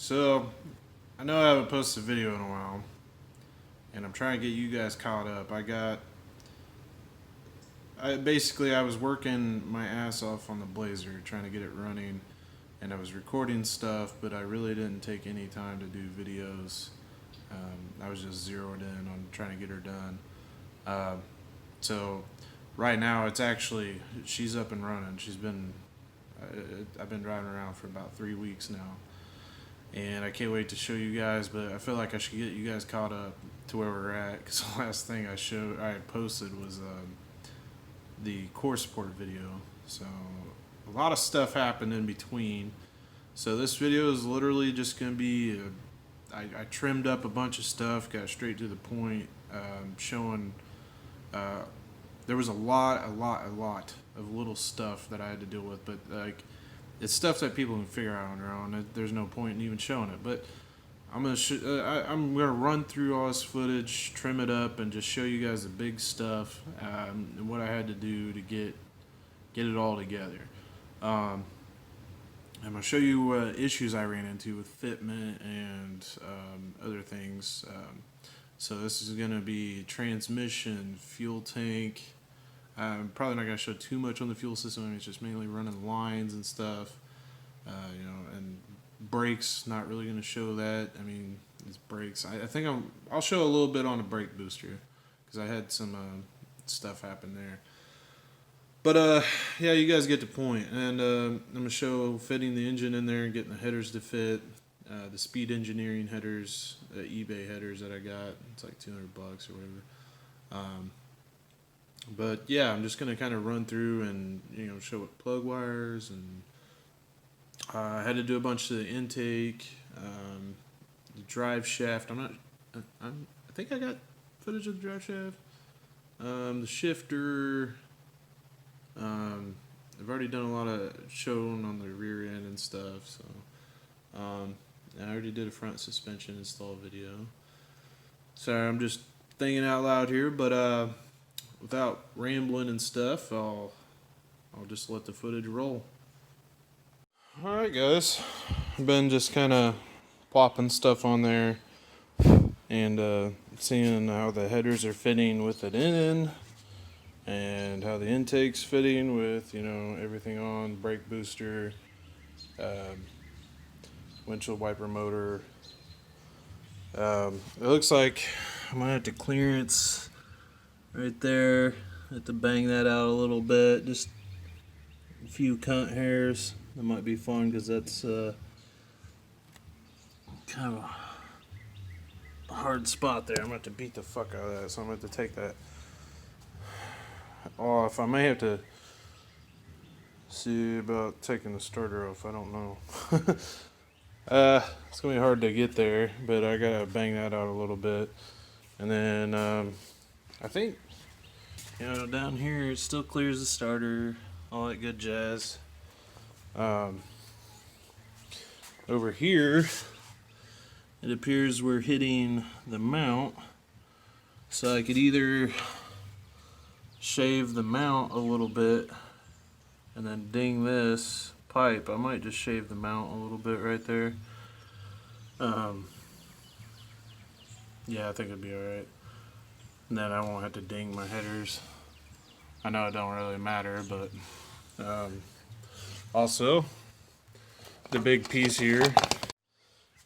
So, I know I haven't posted a video in a while, and I'm trying to get you guys caught up. I was working my ass off on the Blazer, trying to get it running, and I was recording stuff, but I really didn't take any time to do videos. I was just zeroed in on trying to get her done. Uh, so, right now, she's up and running. I've been driving around for about 3 weeks now, and I can't wait to show you guys. But I feel like I should get you guys caught up to where we're at, because the last thing I posted was the core support video. So a lot of stuff happened in between. So this video is literally just gonna be I trimmed up a bunch of stuff, got straight to the point, showing. There was a lot of little stuff that I had to deal with, but like, it's stuff that people can figure out on their own. There's no point in even showing it. But I'm gonna run through all this footage, trim it up, and just show you guys the big stuff, and what I had to do to get it all together. I'm gonna show you what issues I ran into with fitment and other things. So this is gonna be transmission, fuel tank. I'm probably not gonna show too much on the fuel system. I mean, it's just mainly running lines and stuff. And brakes. Not really gonna show that. I mean, it's brakes. I think I'll show a little bit on the brake booster, because I had some stuff happen there. But yeah, you guys get the point. And I'm gonna show fitting the engine in there and getting the headers to fit. The Speed Engineering headers, eBay headers that I got. It's like $200 or whatever. But yeah, I'm just gonna kind of run through and show what plug wires, and I had to do a bunch of the intake, the drive shaft. I think I got footage of the drive shaft, the shifter. I've already done a lot of showing on the rear end and stuff. So, and I already did a front suspension install video. Sorry, I'm just thinking out loud here, but without rambling and stuff, I'll just let the footage roll. Alright guys, I've been just kind of plopping stuff on there and seeing how the headers are fitting with it in, and how the intake's fitting with everything on, brake booster, windshield wiper motor. It looks like I'm gonna have to clearance right there. I have to bang that out a little bit, just a few cunt hairs. That might be fun, because that's kind of a hard spot there. I'm going to have to beat the fuck out of that, so I'm going to have to take that off. I may have to see about taking the starter off. I don't know. It's going to be hard to get there, but I got to bang that out a little bit. And then I think, down here it still clears the starter, all that good jazz. Over here, it appears we're hitting the mount, so I could either shave the mount a little bit and then ding this pipe. I might just shave the mount a little bit right there. Yeah, I think it'd be alright. And then I won't have to ding my headers. I know it don't really matter, but also, the big piece here.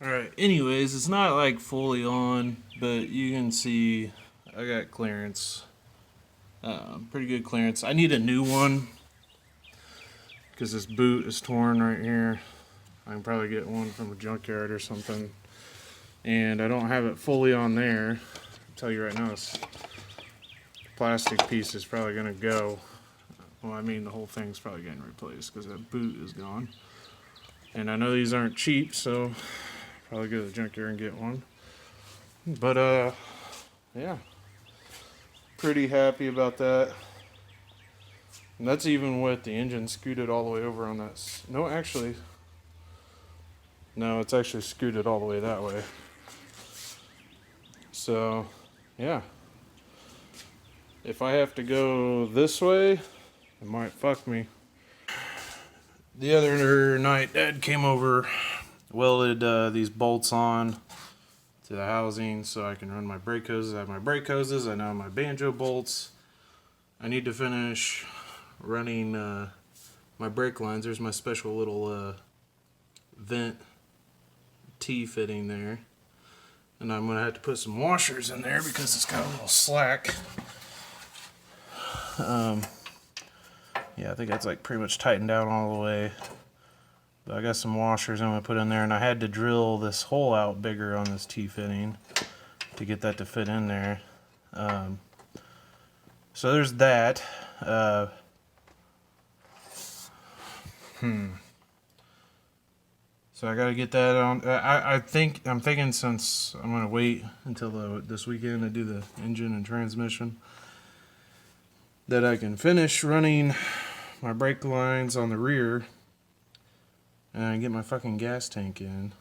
Alright, anyways, it's not like fully on, but you can see I got clearance. Pretty good clearance. I need a new one, because this boot is torn right here. I can probably get one from a junkyard or something. And I don't have it fully on there. I'll tell you right now, this plastic piece is probably going to go. Well, I mean, the whole thing's probably getting replaced, because that boot is gone. And I know these aren't cheap, so probably go to the junkyard and get one. But, yeah. Pretty happy about that. And that's even with the engine scooted all the way over on that. No, actually. No, it's actually scooted all the way that way. So, yeah. If I have to go this way, it might fuck me. The other night, Dad came over welded these bolts on to the housing so I can run my brake hoses. I have my brake hoses. I now have my banjo bolts. I need to finish running my brake lines. There's my special little vent T-fitting there. And I'm going to have to put some washers in there because it's got a little slack. Yeah, I think that's like pretty much tightened down all the way. But I got some washers I'm going to put in there, and I had to drill this hole out bigger on this T-fitting to get that to fit in there. So there's that. So I gotta get that on. I'm thinking since I'm gonna wait until this weekend to do the engine and transmission, that I can finish running my brake lines on the rear and get my fucking gas tank in,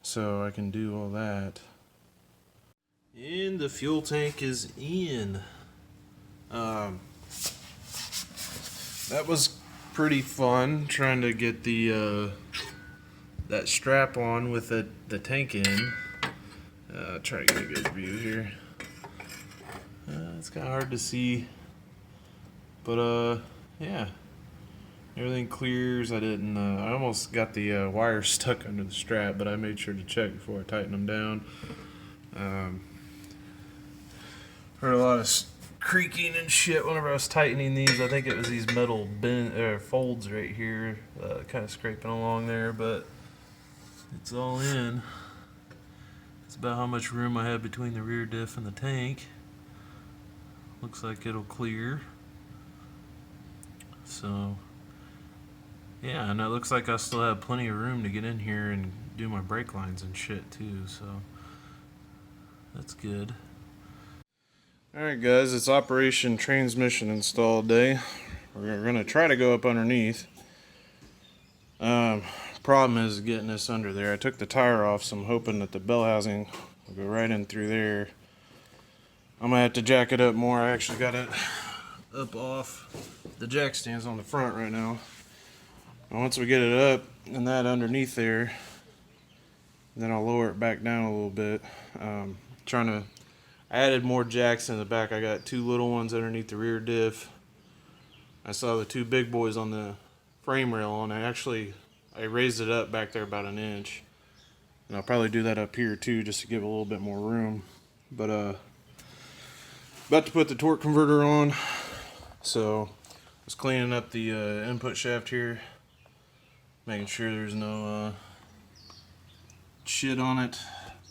so I can do all that. And the fuel tank is in. That was pretty fun trying to get the that strap on with the tank in. Try to get a good view here. It's kind of hard to see, but yeah, everything clears. I didn't. I almost got the wire stuck under the strap, but I made sure to check before I tightened them down. Heard a lot of creaking and shit whenever I was tightening these. I think it was these metal folds right here, kind of scraping along there, but it's all in. It's about how much room I have between the rear diff and the tank. Looks like it'll clear. So yeah, and it looks like I still have plenty of room to get in here and do my brake lines and shit too, so that's good. Alright guys, it's Operation Transmission Install Day. We're going to try to go up underneath. Problem is getting this under there. I took the tire off, so I'm hoping that the bell housing will go right in through there. I'm going to have to jack it up more. I actually got it up off the jack stands on the front right now. And once we get it up and that underneath there, then I'll lower it back down a little bit. I added more jacks in the back. I got 2 little ones underneath the rear diff. I saw the 2 big boys on the frame rail, and I raised it up back there about 1 inch. And I'll probably do that up here too, just to give a little bit more room. But about to put the torque converter on, so I was cleaning up the input shaft here, making sure there's no shit on it.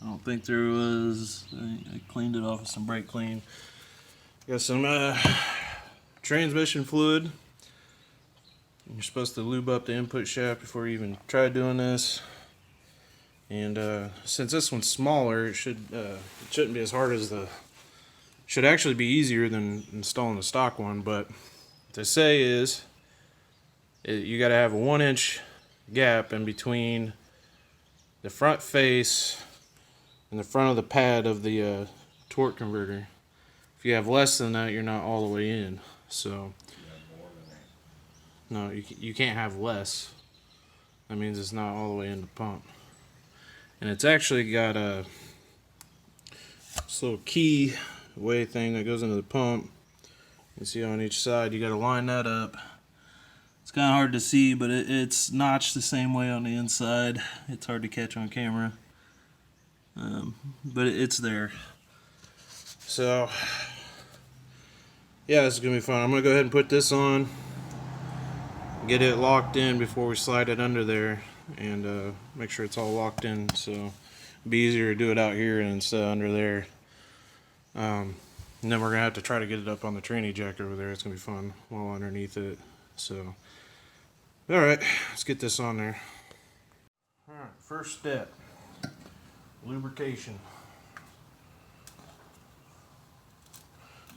I don't think there was. I cleaned it off with some brake clean. Got some transmission fluid. You're supposed to lube up the input shaft before you even try doing this. And since this one's smaller, it shouldn't be as hard as should actually be easier than installing the stock one. But what they say is you got to have a 1 inch gap in between the front face and the front of the pad of the torque converter. If you have less than that, you're not all the way in. So no, you can't have less. That means it's not all the way in the pump. And it's actually got this little key way thing that goes into the pump. You see on each side, you got to line that up. It's kind of hard to see, but it's notched the same way on the inside. It's hard to catch on camera. But it's there. So yeah, this is gonna be fun. I'm gonna go ahead and put this on, get it locked in before we slide it under there, and make sure it's all locked in, so it'll be easier to do it out here and instead of under there. And then we're gonna have to try to get it up on the tranny jack over there. It's gonna be fun while underneath it. So alright, let's get this on there. Alright, first step, lubrication.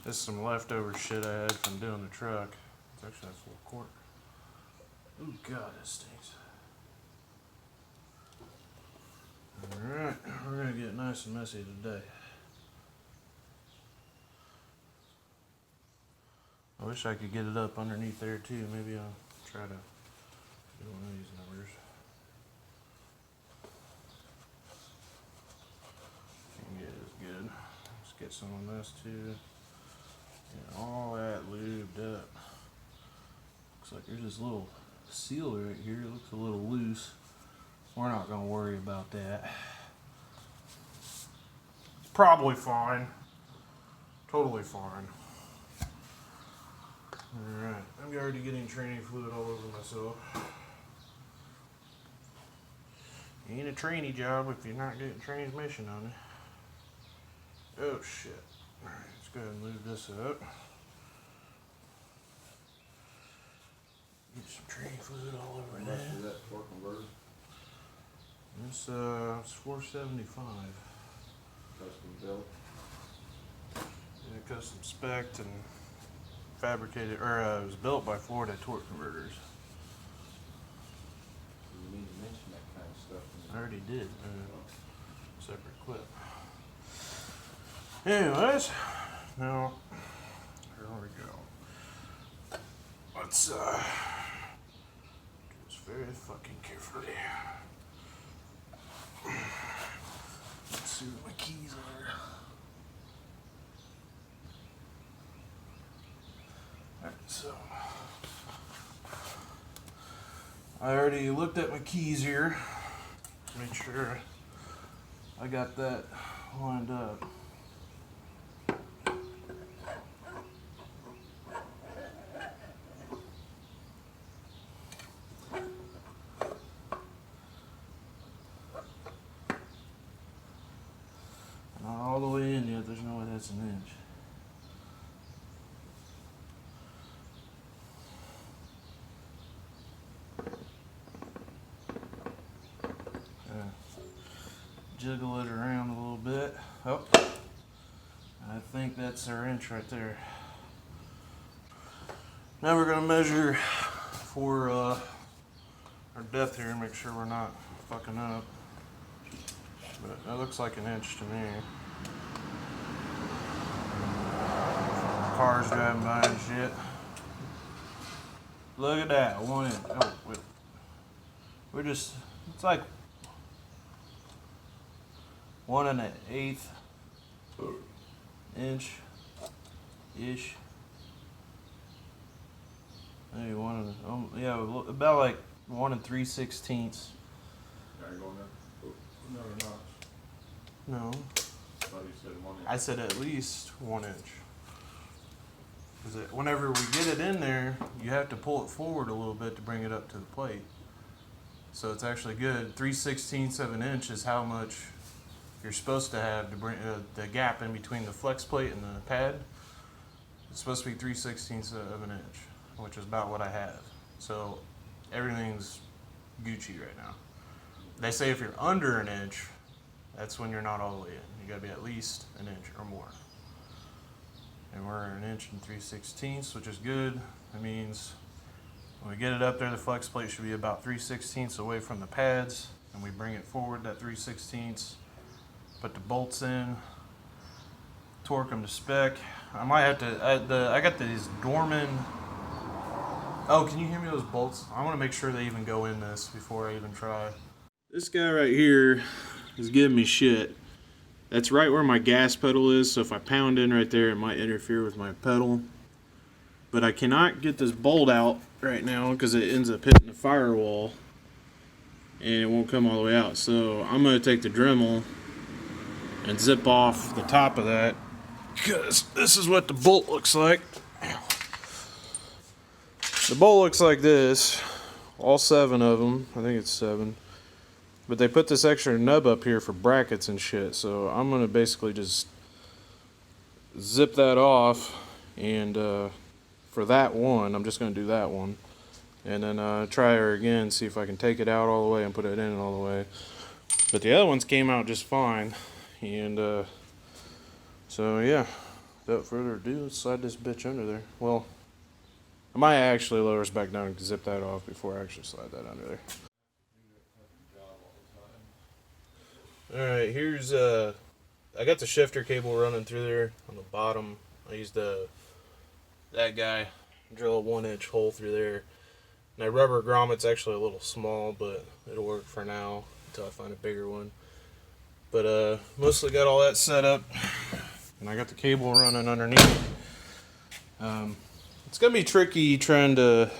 This is some leftover shit I had from doing the truck. It's actually a full quart. Oh god, this stinks. Alright, we're gonna get nice and messy today. I wish I could get it up underneath there too. Maybe I'll try to do one of these numbers. can get is good. Let's get some on this too. And all that lubed up. Looks like there's this little seal right here. It looks a little loose. We're not going to worry about that. It's probably fine. Totally fine. Alright, I'm already getting training fluid all over myself. Ain't a trainee job if you're not getting transmission on it. Oh shit. Alright, let's go ahead and lube this up. Get some training fluid all over there. How much is that torque converter? It's 475. Custom built? Yeah, custom spec'd and fabricated, or it was built by Florida Torque Converters. You need to mention that kind of stuff. I already did. Separate clip. Anyways, now here we go. Let's do this very fucking carefully. Let's see what my keys are. Alright, so I already looked at my keys here. Make sure I got that lined up. Not all the way in yet, there's no way that's an inch. Jiggle it around a little bit. Oh, I think that's our inch right there. Now we're gonna measure for our depth here and make sure we're not fucking up. But that looks like an inch to me. Cars driving by and shit. Look at that, 1 inch. Oh, wait. We're just, it's like 1 1/8 inch ish. Maybe yeah, about like 1 3/16. Are you going there? Oh, no, you're not. No, I thought you said 1 inch. I said at least 1 inch. Because whenever we get it in there, you have to pull it forward a little bit to bring it up to the plate. So it's actually good. 3/16 of an inch is how much you're supposed to have to bring the gap in between the flex plate and the pad. It's supposed to be 3/16 of an inch, which is about what I have. So everything's Gucci right now. They say if you're under an inch, that's when you're not all the way in. You gotta be at least an inch or more. And we're an inch and 3/16, which is good. That means when we get it up there, the flex plate should be about 3/16 away from the pads, and we bring it forward that 3/16. Put the bolts in, torque them to spec. I might have to. I got these Dorman. Oh, can you hear me? Those bolts. I want to make sure they even go in this before I even try. This guy right here is giving me shit. That's right where my gas pedal is, so if I pound in right there, it might interfere with my pedal. But I cannot get this bolt out right now because it ends up hitting the firewall and it won't come all the way out. So I'm going to take the Dremel and zip off the top of that because this is what the bolt looks like. The bolt looks like this, all 7 of them. I think it's 7. But they put this extra nub up here for brackets and shit, so I'm going to basically just zip that off, and for that one, I'm just going to do that one, and then try her again, see if I can take it out all the way and put it in all the way. But the other ones came out just fine, and so yeah, without further ado, let's slide this bitch under there. Well, I might actually lower us back down and zip that off before I actually slide that under there. Alright, here's I got the shifter cable running through there on the bottom. I used that guy, drill a 1 inch hole through there. My rubber grommet's actually a little small, but it'll work for now until I find a bigger one. But mostly got all that set up, and I got the cable running underneath. It's gonna be tricky trying to,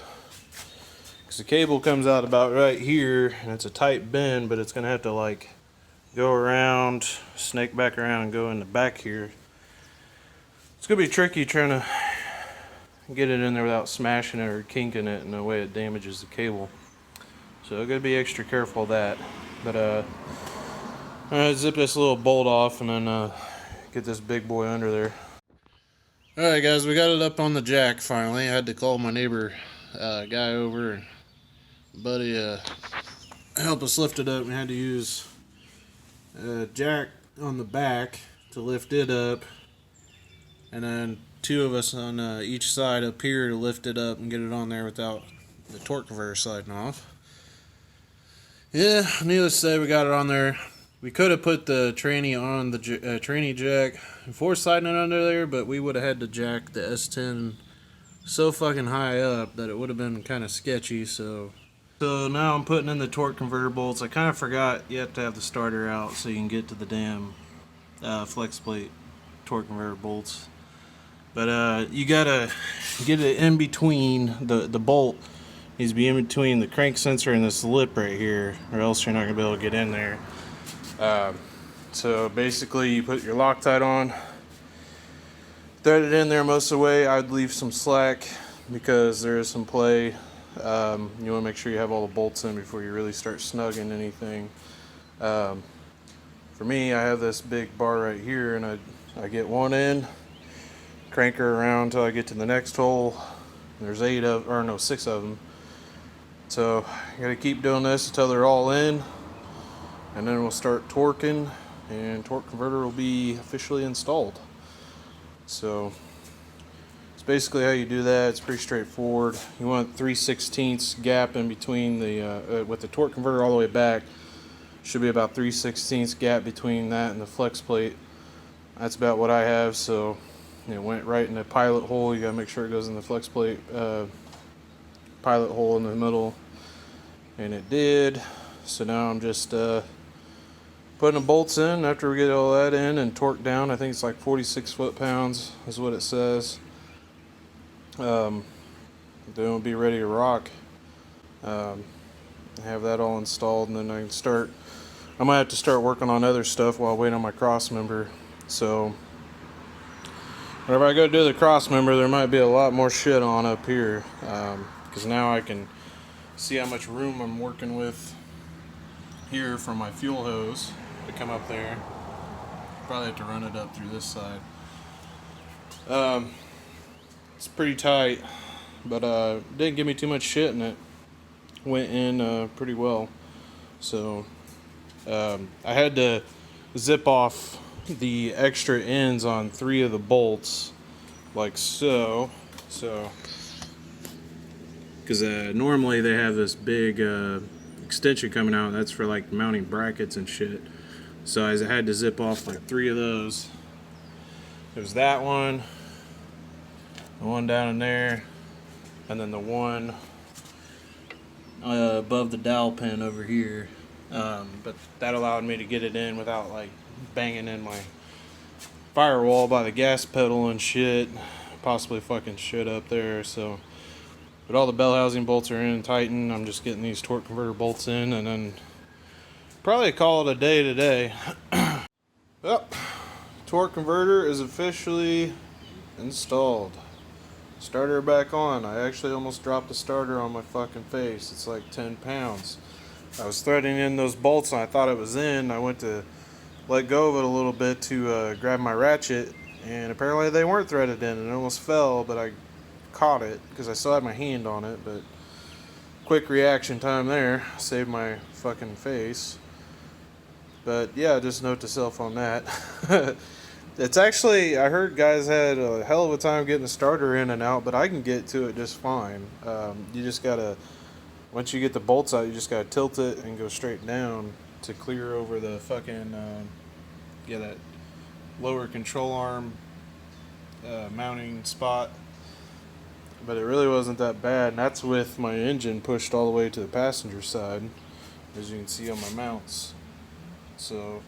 because the cable comes out about right here, and it's a tight bend, but it's gonna have to like go around, snake back around, and go in the back here. It's gonna be tricky trying to get it in there without smashing it or kinking it in a way it damages the cable. So I gotta be extra careful of that. But I'm gonna zip this little bolt off and then get this big boy under there. Alright guys, we got it up on the jack finally. I had to call my neighbor guy over, and buddy help us lift it up. We had to use a jack on the back to lift it up, and then two of us on each side up here to lift it up and get it on there without the torque converter sliding off. Yeah, needless to say, we got it on there. We could have put the tranny on the tranny jack before sliding it under there, but we would have had to jack the S10 so fucking high up that it would have been kind of sketchy. So now I'm putting in the torque converter bolts. I kind of forgot you have to have the starter out so you can get to the damn flex plate torque converter bolts. But you gotta get it in between the bolt. Needs to be in between the crank sensor and this lip right here, or else you're not gonna be able to get in there. So basically, you put your Loctite on, thread it in there most of the way. I'd leave some slack because there is some play. You want to make sure you have all the bolts in before you really start snugging anything. For me, I have this big bar right here, and I get one in, crank her around until I get to the next hole. There's 6 of them. So I gotta keep doing this until they're all in, and then we'll start torquing, and torque converter will be officially installed. So it's basically how you do that. It's pretty straightforward. You want 3/16 gap in between the with the torque converter all the way back. Should be about 3/16 gap between that and the flex plate. That's about what I have. So it went right in the pilot hole. You gotta make sure it goes in the flex plate pilot hole in the middle, and it did. So now I'm just putting the bolts in after we get all that in and torqued down. I think it's like 46 foot-pounds is what it says. Then we'll be ready to rock. Have that all installed, and then I can start. I might have to start working on other stuff while I wait on my cross member. So whenever I go do the cross member, there might be a lot more shit on up here, because now I can see how much room I'm working with here for my fuel hose to come up there. Probably have to run it up through this side. It's pretty tight, but didn't give me too much shit, and it went in pretty well. So I had to zip off the extra ends on 3 of the bolts, like so. Because normally they have this big extension coming out. That's for like mounting brackets and shit. So I had to zip off like 3 of those. There's that one, the one down in there, and then the one above the dowel pin over here. But that allowed me to get it in without like banging in my firewall by the gas pedal and shit. Possibly fucking shit up there. So, but all the bell housing bolts are in and tightened. I'm just getting these torque converter bolts in, and then probably call it a day today. Well, torque converter is officially installed. Starter back on. I actually almost dropped the starter on my fucking face. It's like 10 pounds. I was threading in those bolts and I thought it was in. I went to let go of it a little bit to grab my ratchet, and apparently they weren't threaded in, and it almost fell, but I caught it because I still had my hand on it. But quick reaction time there, saved my fucking face. But yeah, just note to self on that. It's actually, I heard guys had a hell of a time getting the starter in and out, but I can get to it just fine. You just gotta, once you get the bolts out, you just gotta tilt it and go straight down to clear over the fucking, that lower control arm mounting spot. But it really wasn't that bad, and that's with my engine pushed all the way to the passenger side, as you can see on my mounts. So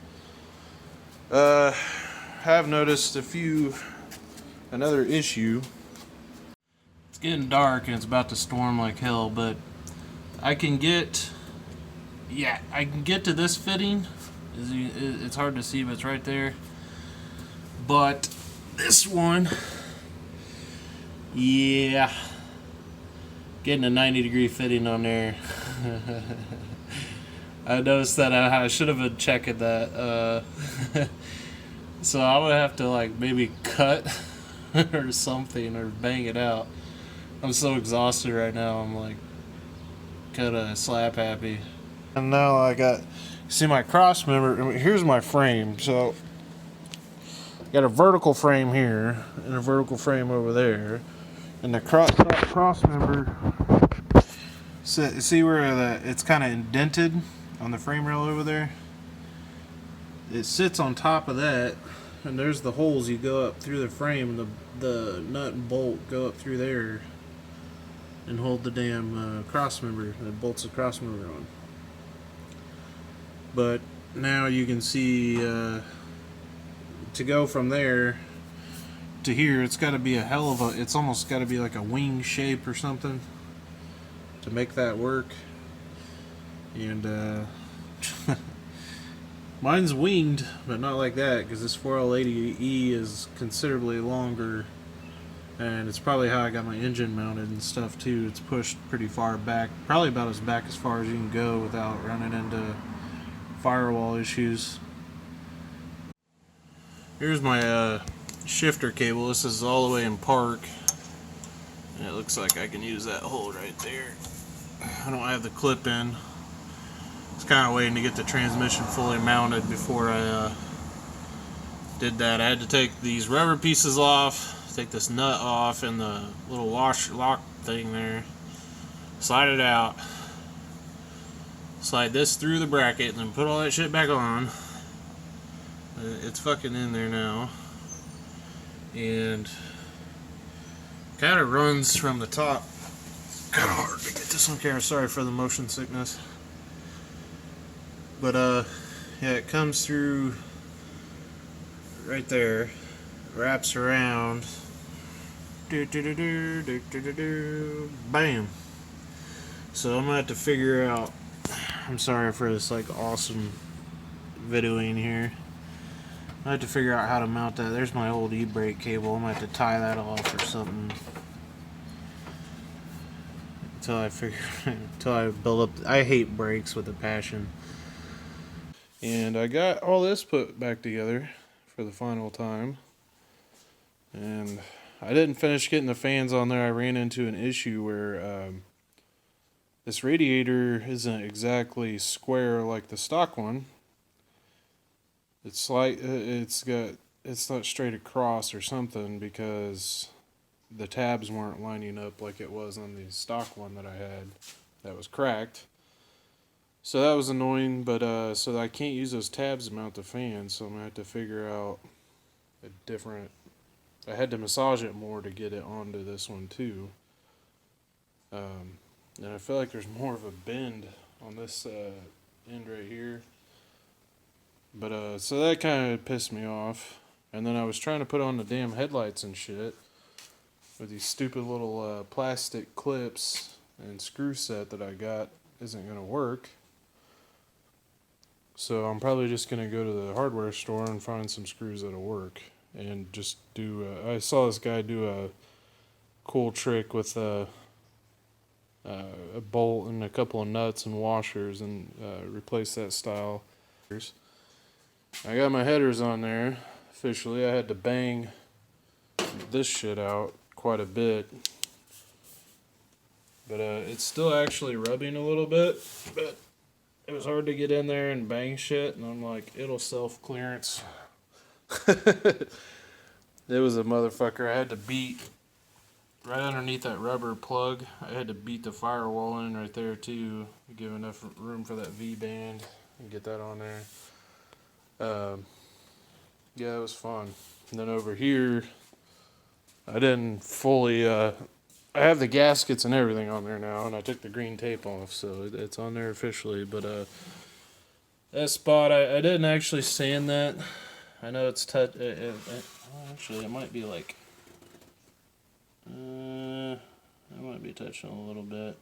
Have noticed another issue. It's getting dark and it's about to storm like hell, but I can get to this fitting. It's hard to see, but it's right there. But this one, yeah, getting a 90-degree fitting on there. I noticed that I should have been checking that. So I would have to like maybe cut or something or bang it out. I'm so exhausted right now. I'm like kind of slap happy. And now I got, see my cross member. Here's my frame. So got a vertical frame here and a vertical frame over there, and the cross member. See where it's kind of indented on the frame rail over there. It sits on top of that, and there's the holes you go up through the frame. The nut and bolt go up through there and hold the damn cross member that bolts the cross member on. But now you can see to go from there to here, it's got to be a hell of a. It's almost got to be like a wing shape or something to make that work. And mine's winged, but not like that, because this 4L80E is considerably longer, and it's probably how I got my engine mounted and stuff too. It's pushed pretty far back, probably about as back as far as you can go without running into firewall issues. Here's my shifter cable. This is all the way in park, and it looks like I can use that hole right there. I don't have the clip in. I was kind of waiting to get the transmission fully mounted before I did that. I had to take these rubber pieces off, take this nut off, and the little lock thing there, slide it out, slide this through the bracket, and then put all that shit back on. It's fucking in there now, and kind of runs from the top. Kind of hard to get this on camera. Sorry for the motion sickness. But yeah, it comes through right there, wraps around, bam. So I'm gonna have to figure out. I'm sorry for this like awesome videoing here. I have to figure out how to mount that. There's my old e-brake cable. I'm gonna have to tie that off or something until I build up. I hate brakes with a passion. And I got all this put back together for the final time. And I didn't finish getting the fans on there. I ran into an issue where this radiator isn't exactly square like the stock one. It's like it's not straight across or something, because the tabs weren't lining up like it was on the stock one that I had that was cracked. So that was annoying, but so I can't use those tabs to mount the fan, so I'm gonna have to figure out a different. I had to massage it more to get it onto this one too. And I feel like there's more of a bend on this end right here. But so that kind of pissed me off. And then I was trying to put on the damn headlights and shit with these stupid little plastic clips and screw set that I got isn't gonna work. So I'm probably just gonna go to the hardware store and find some screws that'll work, and just do. I saw this guy do a cool trick with a bolt and a couple of nuts and washers, and replace that style. I got my headers on there officially. I had to bang this shit out quite a bit, but it's still actually rubbing a little bit, but it was hard to get in there and bang shit, and I'm like, it'll self-clearance. It was a motherfucker. I had to beat right underneath that rubber plug. I had to beat the firewall in right there too, to give enough room for that V-band and get that on there. Yeah, it was fun. And then over here, I didn't fully, I have the gaskets and everything on there now, and I took the green tape off, so it's on there officially. But that spot, I didn't actually sand that. I know it's touch. Actually, it might be like. I might be touching a little bit.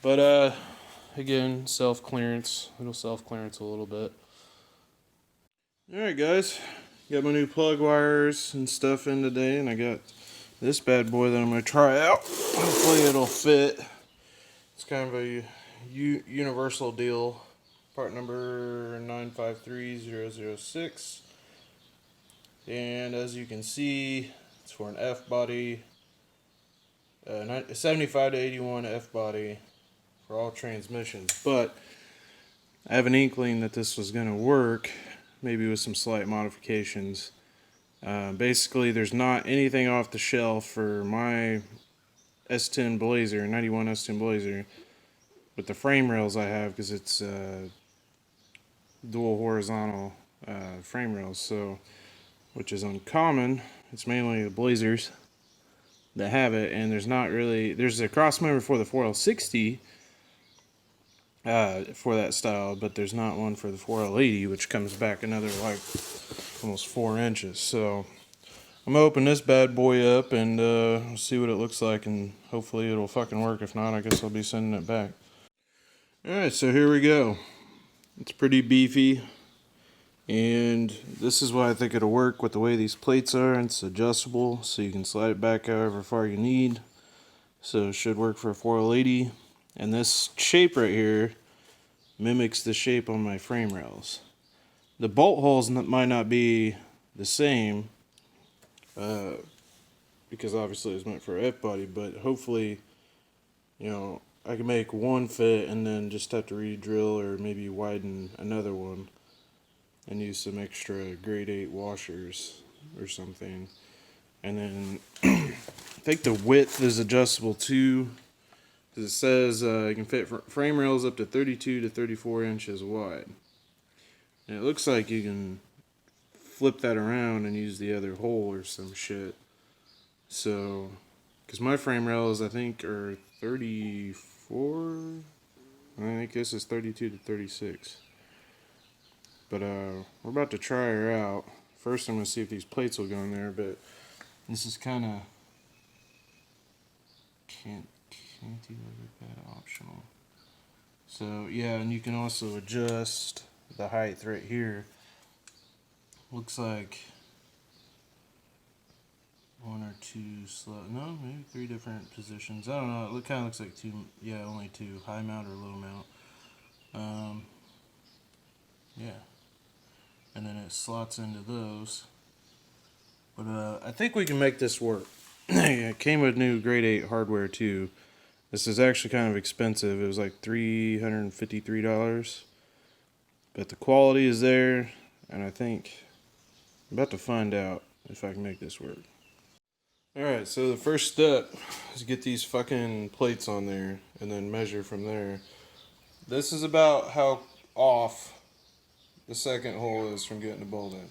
But again, self clearance. It'll self clearance a little bit. All right, guys. Got my new plug wires and stuff in today, and I got this bad boy that I'm gonna try out. Hopefully, it'll fit. It's kind of a universal deal. Part number 953006. And as you can see, it's for an F body, 75 to 81 F body for all transmissions. But I have an inkling that this was going to work, maybe with some slight modifications. Basically, there's not anything off the shelf for my S10 Blazer, 91 S10 Blazer, with the frame rails I have, because it's dual horizontal frame rails, so which is uncommon. It's mainly the Blazers that have it, and there's a cross member for the 4L60 for that style, but there's not one for the 4L80, which comes back another like almost 4 inches. So I'm gonna open this bad boy up and see what it looks like, and hopefully it'll fucking work. If not, I guess I'll be sending it back. Alright, so here we go. It's pretty beefy, and this is why I think it'll work with the way these plates are. It's adjustable, so you can slide it back however far you need. So it should work for a 4L80. And this shape right here mimics the shape on my frame rails. The bolt holes might not be the same, because obviously it's meant for an F body, but hopefully, I can make one fit and then just have to re-drill or maybe widen another one and use some extra grade 8 washers or something. And then I think the width is adjustable too, because it says you can fit frame rails up to 32 to 34 inches wide. And it looks like you can flip that around and use the other hole or some shit. So, because my frame rails I think are 34, I think this is 32 to 36. But we're about to try her out. First I'm going to see if these plates will go in there, but this is kind of can't do that optional. So yeah, and you can also adjust the height right here. Looks like 1 or 2 no, maybe 3 different positions. I don't know. It kind of looks like 2. Yeah, only 2. High mount or low mount. Yeah. And then it slots into those. But I think we can make this work. It came with new grade 8 hardware too. This is actually kind of expensive. It was like $353. But the quality is there, and I think I'm about to find out if I can make this work. Alright, so the first step is get these fucking plates on there and then measure from there. This is about how off the second hole is from getting the bolt in.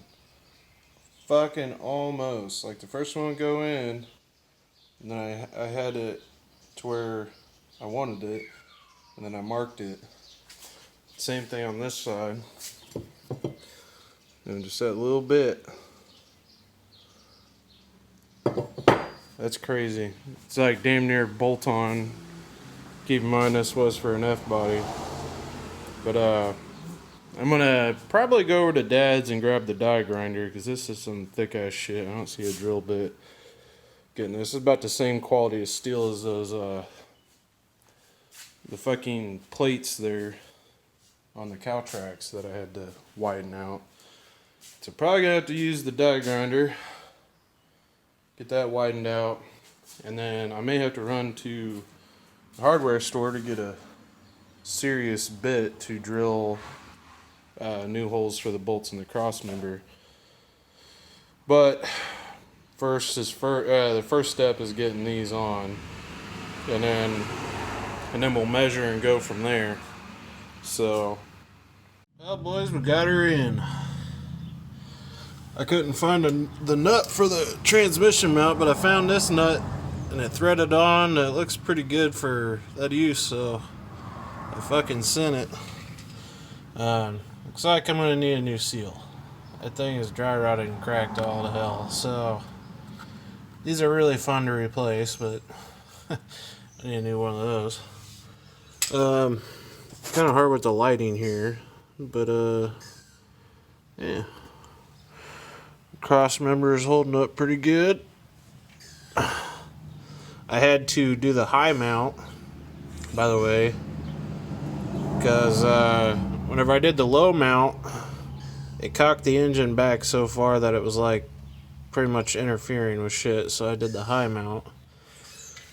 Fucking almost. Like the first one would go in, and then I had it to where I wanted it, and then I marked it. Same thing on this side. And just that little bit. That's crazy. It's like damn near bolt on. Keep in mind this was for an F body. But I'm gonna probably go over to Dad's and grab the die grinder, because this is some thick ass shit. I don't see a drill bit getting this. This is about the same quality of steel as those the fucking plates there on the cow tracks that I had to widen out. So probably gonna have to use the die grinder, get that widened out, and then I may have to run to the hardware store to get a serious bit to drill new holes for the bolts in the cross member. But the first step is getting these on, and then we'll measure and go from there. So, well, boys, we got her in. I couldn't find the nut for the transmission mount, but I found this nut, and it threaded on. It looks pretty good for that use, so I fucking sent it. Looks like I'm gonna need a new seal. that thing is dry rotted and cracked all to hell. So these are really fun to replace, but I need a new one of those. Kind of hard with the lighting here, but yeah. Cross member is holding up pretty good. I had to do the high mount, by the way, because whenever I did the low mount, it cocked the engine back so far that it was like pretty much interfering with shit. So I did the high mount,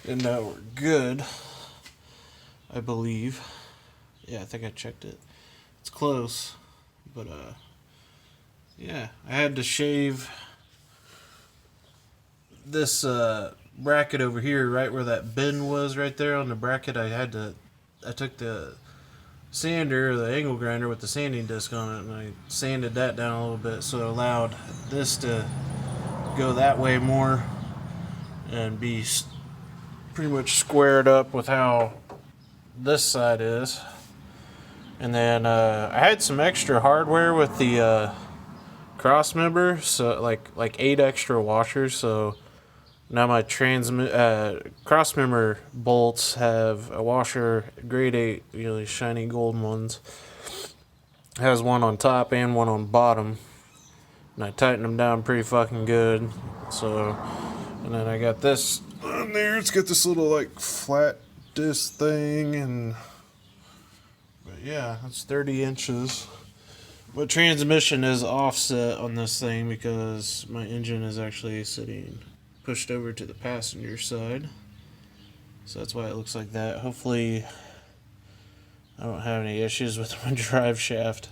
and now we're good, I believe. Yeah, I think I checked it. It's close, but yeah, I had to shave this bracket over here, right where that bin was, right there on the bracket. I took the sander, the angle grinder with the sanding disc on it, and I sanded that down a little bit so it allowed this to go that way more and be pretty much squared up with how this side is. And then I had some extra hardware with the cross member, so like 8 extra washers. So now my cross member bolts have a washer, grade 8, really shiny golden ones. It has one on top and one on bottom, and I tightened them down pretty fucking good. So, and then I got this on there. It's got this little like flat disc thing, and but yeah, it's 30 inches. But transmission is offset on this thing because my engine is actually sitting pushed over to the passenger side. So that's why it looks like that. Hopefully I don't have any issues with my drive shaft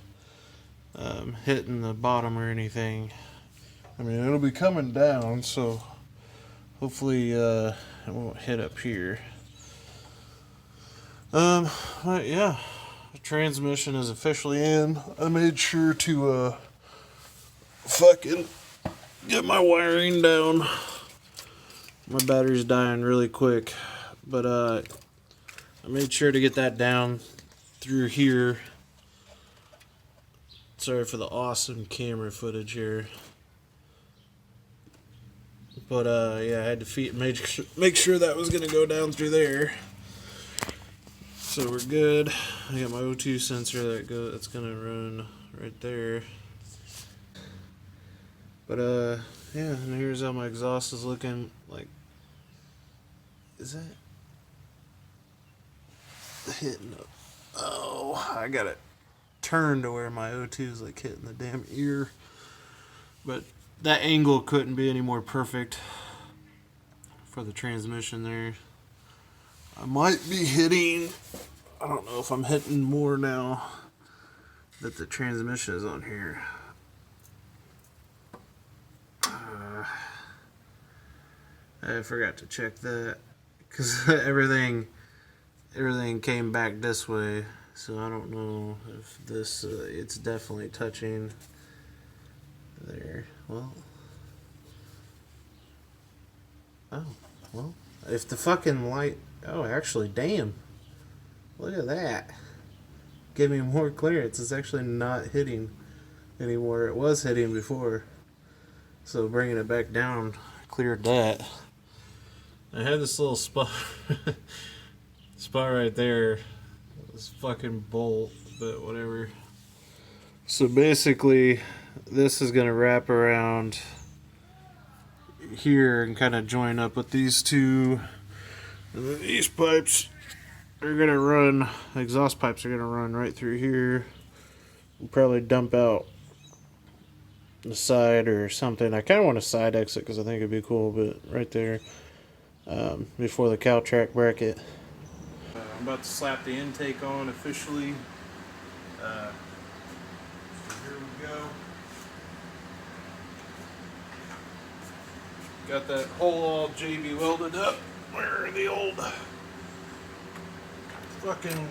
hitting the bottom or anything. I mean, it'll be coming down, so hopefully it won't hit up here. But yeah, the transmission is officially in. I made sure to fucking get my wiring down. My battery's dying really quick, but I made sure to get that down through here. Sorry for the awesome camera footage here, but yeah, I had to make sure that was gonna go down through there. So we're good. I got my O2 sensor that's gonna run right there. But yeah, and here's how my exhaust is looking like. Is that hitting up? Oh, I got it turned to where my O2 is like hitting the damn ear. But that angle couldn't be any more perfect for the transmission there. I might be hitting, I don't know if I'm hitting more now that the transmission is on here. I forgot to check that because everything came back this way, so I don't know if this it's definitely touching there. Well, oh well, if the fucking light, oh actually, damn, look at that, give me more clearance. It's actually not hitting anymore. It was hitting before, so bringing it back down cleared that. I had this little spot right there, this fucking bolt, but whatever. So basically, this is gonna wrap around here and kind of join up with these two. And then these pipes are gonna run, the exhaust pipes are gonna run right through here. We'll probably dump out the side or something. I kind of want a side exit because I think it'd be cool, but right there. Before the cow track bracket. I'm about to slap the intake on officially. So here we go. Got that hole all JB welded up. Where are the old fucking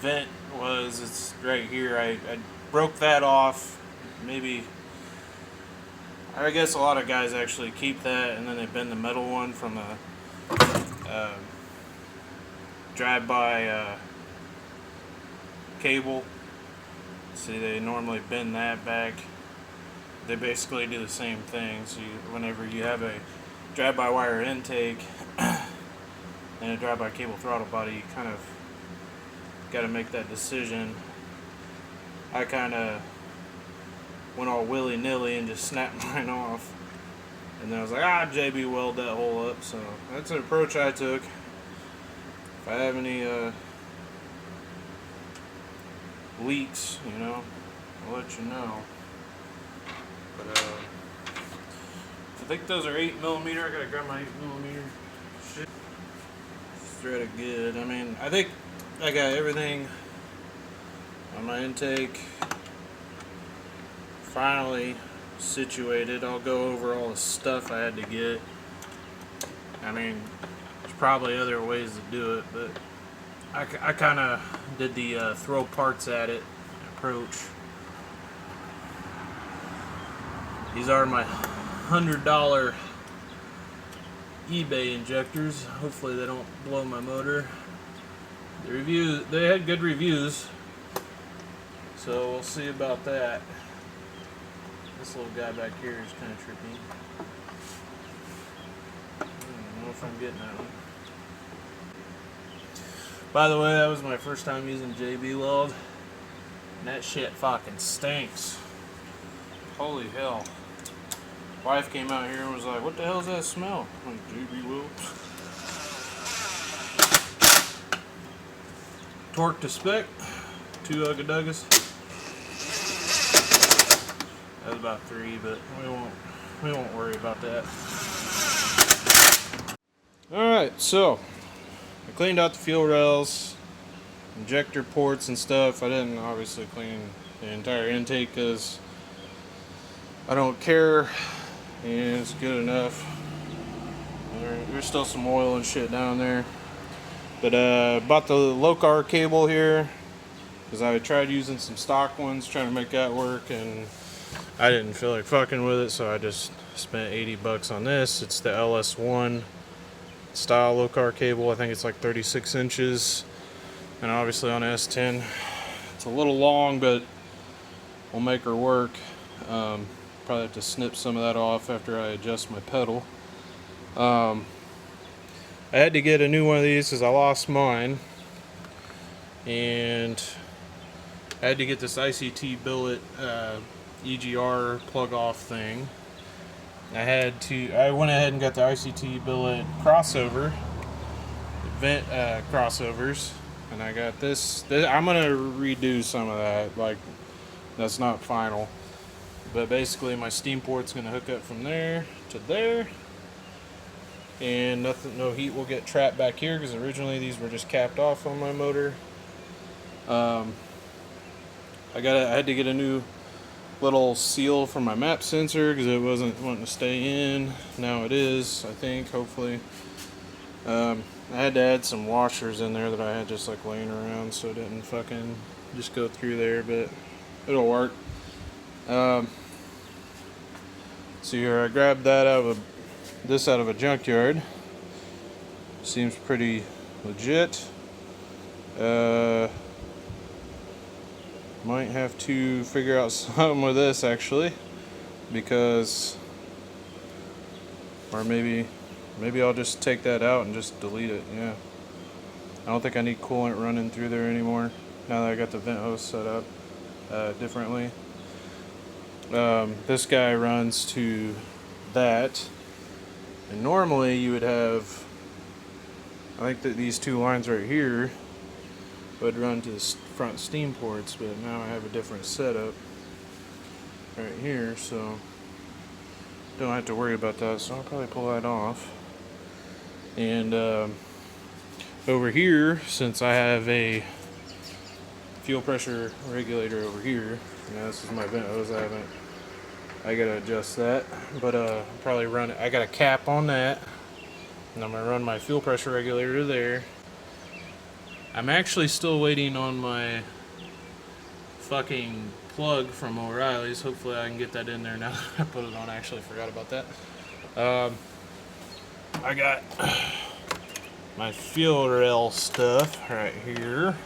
vent was? It's right here. I broke that off. Maybe, I guess a lot of guys actually keep that and then they bend the metal one from the drive-by cable. See, they normally bend that back. They basically do the same thing. So whenever you have a drive-by wire intake and a drive-by cable throttle body, you kind of got to make that decision. I kind of went all willy-nilly and just snapped mine off. And then I was like, JB weld that hole up. So that's an approach I took. If I have any leaks, you know, I'll let you know. But I think those are 8mm. I gotta grab my 8mm. Shit. Threaded good. I mean, I think I got everything on my intake finally situated. I'll go over all the stuff I had to get. I mean, there's probably other ways to do it, but I kind of did the throw parts at it approach. These are my $100 eBay injectors. Hopefully they don't blow my motor. They had good reviews, so we'll see about that. This little guy back here is kind of tricky. I don't know if I'm getting that one. By the way, that was my first time using JB weld, and that shit fucking stinks. Holy hell. Wife came out here and was like, "What the hell is that smell?" I'm like, JB weld. Torque to spec, 2 Ugga-Duggas. That was about 3, but we won't worry about that. Alright, so I cleaned out the fuel rails, injector ports and stuff. I didn't obviously clean the entire intake because I don't care, and it's good enough. There's still some oil and shit down there. But bought the low-car cable here because I tried using some stock ones trying to make that work, and I didn't feel like fucking with it, so I just spent $80 on this. It's the LS1 style low-car cable. I think it's like 36 inches, and obviously on S10 it's a little long, but we'll make her work. Probably have to snip some of that off after I adjust my pedal. I had to get a new one of these because I lost mine, and I had to get this ICT billet EGR plug off thing. I went ahead and got the ICT billet crossover, vent crossovers, and I got this. I'm gonna redo some of that. Like, that's not final, but basically my steam port's gonna hook up from there to there, and no heat will get trapped back here because originally these were just capped off on my motor. I had to get a new little seal for my map sensor because it wasn't wanting to stay in. Now it is, I think, hopefully. I had to add some washers in there that I had just like laying around so it didn't fucking just go through there, but it'll work. So here, I grabbed that out of a junkyard. Seems pretty legit. Might have to figure out something with this actually, because, or maybe I'll just take that out and just delete it. Yeah, I don't think I need coolant running through there anymore now that I got the vent hose set up differently. This guy runs to that, and normally you would have, I think that these two lines right here would run to the front steam ports, but now I have a different setup right here, so don't have to worry about that. So I'll probably pull that off. And over here, since I have a fuel pressure regulator over here, this is my vent hose. I gotta adjust that, but probably run it. I got a cap on that, and I'm gonna run my fuel pressure regulator to there. I'm actually still waiting on my fucking plug from O'Reilly's. Hopefully I can get that in there now that I put it on. I actually forgot about that. I got my fuel rail stuff right here.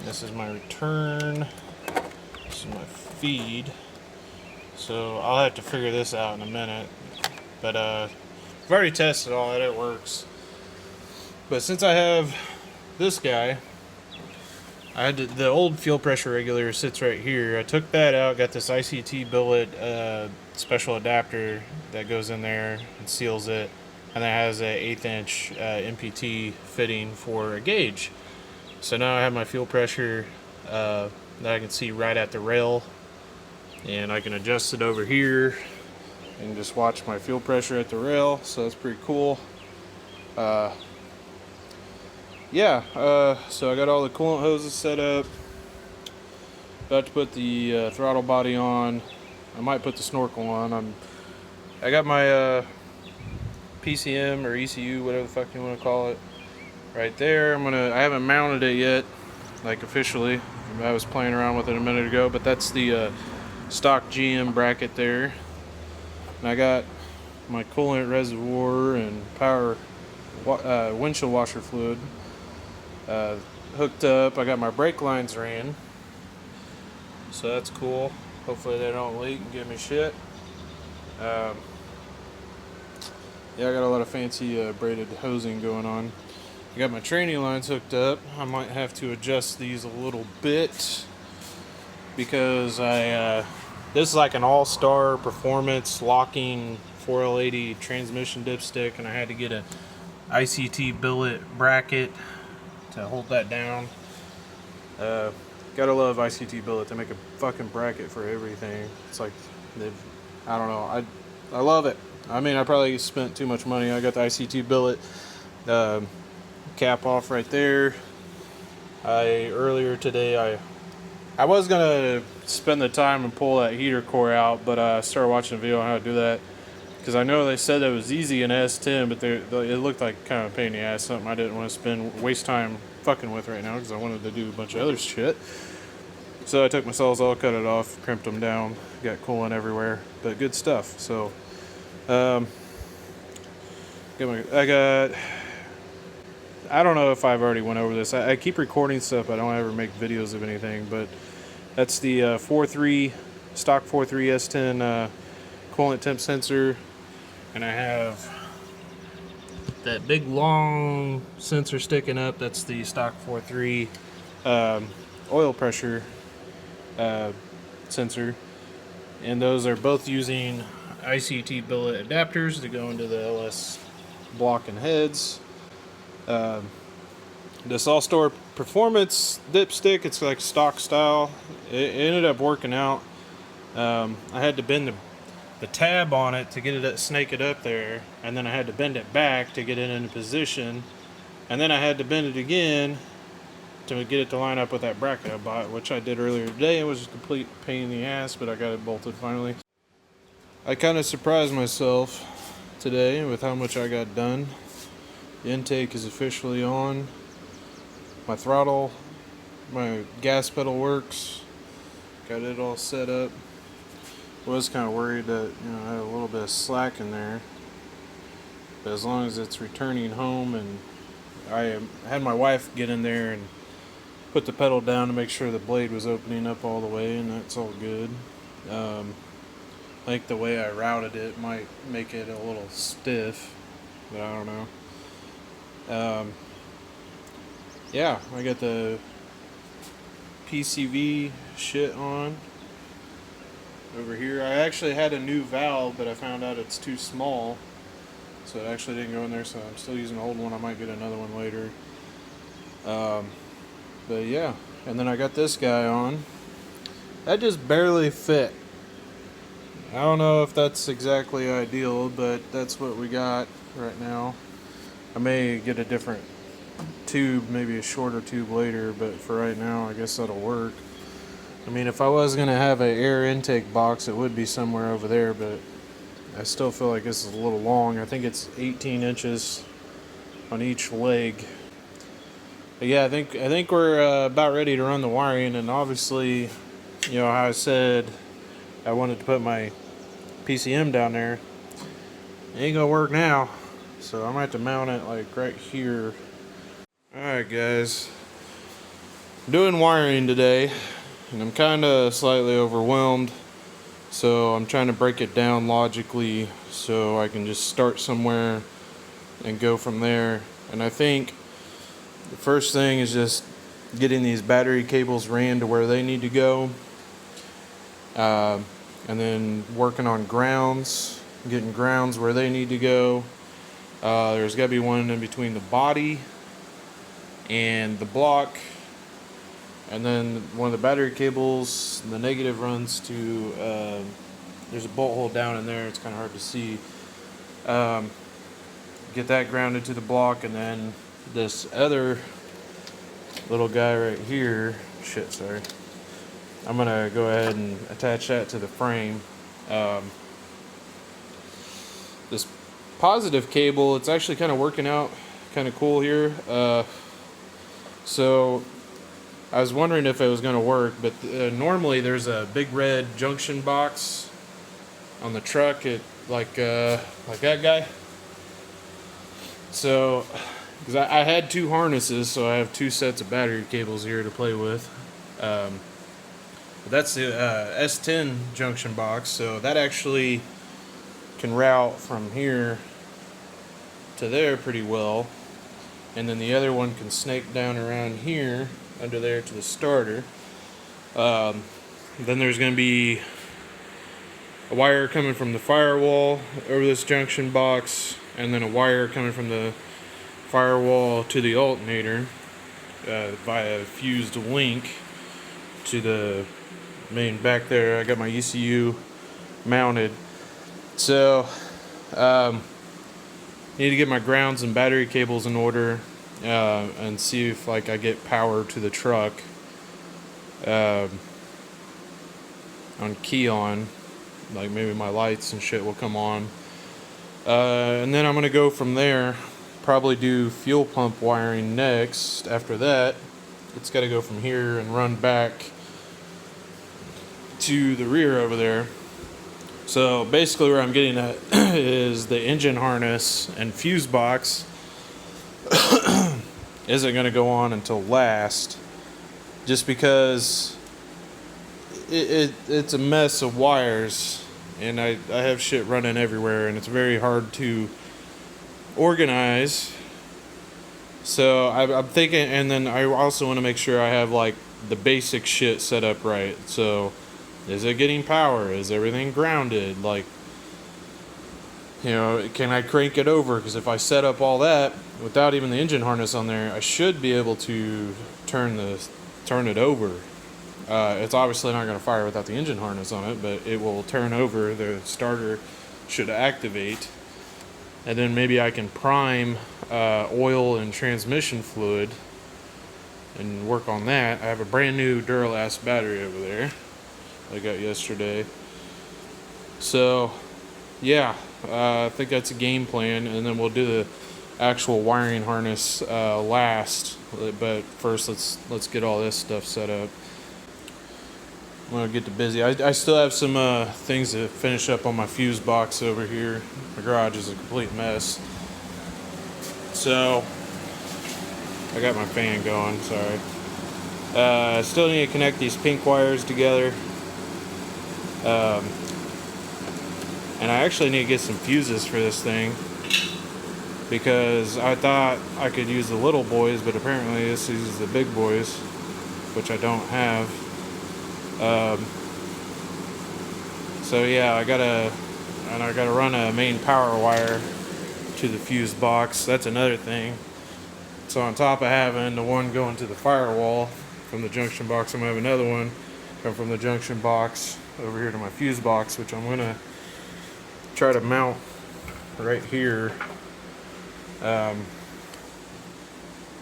This is my return. This is my feed. So I'll have to figure this out in a minute. But I've already tested all that, it works. But since I have this guy, I had the old fuel pressure regulator sits right here. I took that out, got this ICT billet special adapter that goes in there and seals it, and that has an 1/8 inch MPT fitting for a gauge. So now I have my fuel pressure that I can see right at the rail, and I can adjust it over here and just watch my fuel pressure at the rail. So that's pretty cool. So I got all the coolant hoses set up. About to put the throttle body on. I might put the snorkel on. I got my PCM or ECU, whatever the fuck you want to call it, right there. I haven't mounted it yet, like officially. I was playing around with it a minute ago, but that's the stock GM bracket there. And I got my coolant reservoir and power windshield washer fluid hooked up. I got my brake lines ran, so that's cool. Hopefully they don't leak and give me shit. Yeah, I got a lot of fancy braided hosing going on. I got my training lines hooked up. I might have to adjust these a little bit because this is like an all-star performance locking 4L80 transmission dipstick, and I had to get a ICT billet bracket to hold that down. Gotta love ICT billet. They make a fucking bracket for everything. It's like I don't know. I love it. I mean, I probably spent too much money. I got the ICT billet cap off right there. Earlier today I was gonna spend the time and pull that heater core out, but I started watching a video on how to do that because I know they said that was easy in S10, but it looked like kind of a pain in the ass, something I didn't want to waste time fucking with right now because I wanted to do a bunch of other shit. So I took my Sawzall, cut it off, crimped them down, got coolant everywhere, but good stuff. So I don't know if I've already went over this. I keep recording stuff. I don't ever make videos of anything, but that's the 4.3 stock 4.3 S10 coolant temp sensor, and I have that big long sensor sticking up. That's the stock 4.3 oil pressure sensor, and those are both using ICT billet adapters to go into the LS block and heads. This all-star performance dipstick, it's like stock style. It ended up working out. I had to bend the tab on it to get it snake it up there, and then I had to bend it back to get it in position, and then I had to bend it again to get it to line up with that bracket I bought, which I did earlier today. It was a complete pain in the ass, but I got it bolted finally. I kind of surprised myself today with how much I got done. The intake is officially on. My throttle, my gas pedal works. Got it all set up. Was kind of worried that I had a little bit of slack in there, but as long as it's returning home, and I had my wife get in there and put the pedal down to make sure the blade was opening up all the way, and that's all good. I think the way I routed it might make it a little stiff, but I don't know. Yeah, I got the PCV shit on over here. I actually had a new valve, but I found out it's too small, so it actually didn't go in there, so I'm still using the old one. I might get another one later. But yeah, and then I got this guy on. That just barely fit. I don't know if that's exactly ideal, but that's what we got right now. I may get a different tube, maybe a shorter tube later, but for right now I guess that'll work. I mean, if I was going to have an air intake box, it would be somewhere over there, but I still feel like this is a little long. I think it's 18 inches on each leg. But yeah, I think we're about ready to run the wiring, and obviously, how I said I wanted to put my PCM down there. It ain't gonna work now. So I'm gonna have to mount it like right here. Alright guys, I'm doing wiring today and I'm kinda slightly overwhelmed. So I'm trying to break it down logically so I can just start somewhere and go from there. And I think the first thing is just getting these battery cables ran to where they need to go. And then working on grounds, getting grounds where they need to go. There's got to be one in between the body and the block. And then one of the battery cables, the negative runs to, there's a bolt hole down in there, it's kind of hard to see. Get that grounded to the block, and then this other little guy right here, I'm gonna go ahead and attach that to the frame. This positive cable, it's actually kind of working out kind of cool here. So I was wondering if it was going to work, but normally there's a big red junction box on the truck, like that guy. So, because I had two harnesses, so I have two sets of battery cables here to play with. But that's the S10 junction box, so that actually can route from here to there pretty well. And then the other one can snake down around here under there to the starter. Then there's going to be a wire coming from the firewall over this junction box, and then a wire coming from the firewall to the alternator via a fused link to the main back there. I got my ECU mounted. So need to get my grounds and battery cables in order, and see if like I get power to the truck on key on, like maybe my lights and shit will come on, and then I'm gonna go from there. Probably do fuel pump wiring next. After that, it's got to go from here and run back to the rear over there. So basically where I'm getting at is the engine harness and fuse box isn't going to go on until last, just because it's a mess of wires, and I have shit running everywhere, and it's very hard to organize. So I'm thinking, and then I also want to make sure I have like the basic shit set up right. So is it getting power? Is everything grounded? Like, you know, can I crank it over? Because if I set up all that without even the engine harness on there, I should be able to turn it over. It's obviously not going to fire without the engine harness on it, but it will turn over. The starter should activate, and then maybe I can prime oil and transmission fluid and work on that. I have a brand new Duralast battery over there I got yesterday. So yeah, I think that's a game plan, and then we'll do the actual wiring harness last. But first, let's get all this stuff set up. I'm gonna get to busy. I still have some things to finish up on my fuse box over here. My garage is a complete mess. So I got my fan going. Sorry. I still need to connect these pink wires together. And I actually need to get some fuses for this thing, because I thought I could use the little boys, but apparently this uses the big boys, which I don't have. So yeah, I gotta run a main power wire to the fuse box. That's another thing. So on top of having the one going to the firewall from the junction box, I'm gonna have another one come from the junction box over here to my fuse box, which I'm gonna try to mount right here.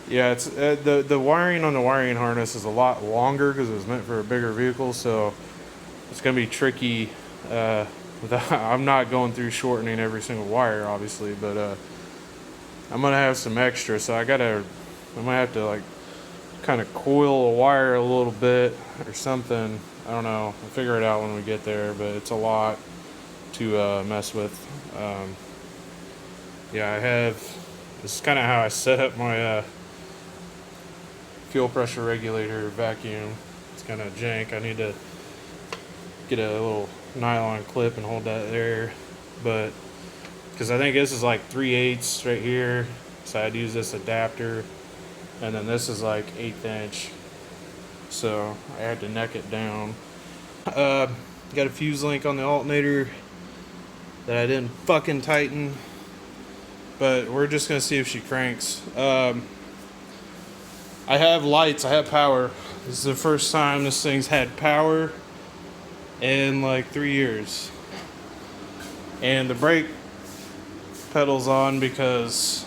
Yeah, it's the wiring on the wiring harness is a lot longer because it was meant for a bigger vehicle, so it's gonna be tricky. I'm not going through shortening every single wire, obviously, but I'm gonna have some extra, so I might have to like kind of coil a wire a little bit or something. I don't know. I'll figure it out when we get there, but it's a lot to mess with. yeah, I have. This is kind of how I set up my fuel pressure regulator vacuum. It's kind of jank. I need to get a little nylon clip and hold that there, but because I think this is like 3/8 right here, so I'd use this adapter, and then this is like 1/8 inch, so I had to neck it down. Uh, got a fuse link on the alternator that I didn't fucking tighten, but we're just gonna see if she cranks. I have lights, I have power. This is the first time this thing's had power in like 3 years. And the brake pedal's on because,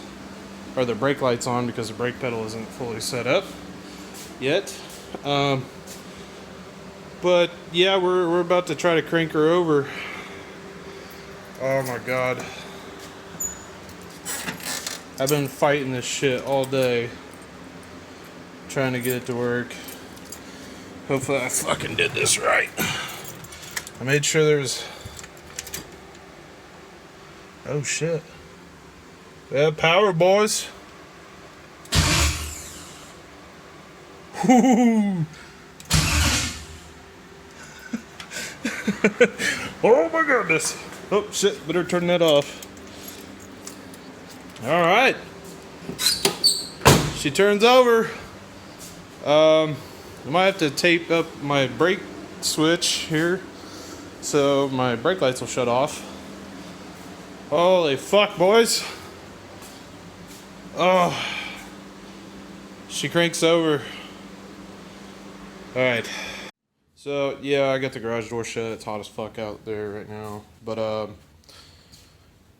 or the brake light's on because the brake pedal isn't fully set up yet. But yeah, we're about to try to crank her over. Oh my god. I've been fighting this shit all day, trying to get it to work. Hopefully I fucking did this right. I made sure there's... Oh shit. We have power, boys. Woo! Oh my goodness. Oh shit, better turn that off. Alright. She turns over. I might have to tape up my brake switch here so my brake lights will shut off. Holy fuck, boys. Oh. She cranks over. Alright. So, yeah, I got the garage door shut. It's hot as fuck out there right now. But,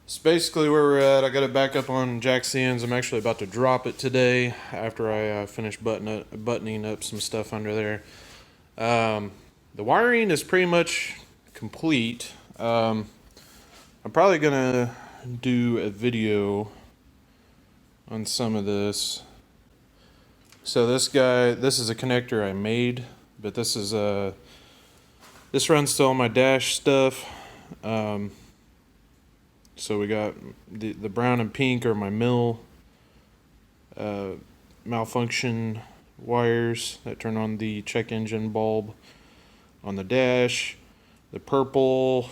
it's basically where we're at. I got it back up on jack stands. I'm actually about to drop it today after I finish buttoning up some stuff under there. The wiring is pretty much complete. I'm probably gonna do a video on some of this. So this is a connector I made, but this runs to all my dash stuff. So we got the brown and pink are my malfunction wires that turn on the check engine bulb on the dash. The purple,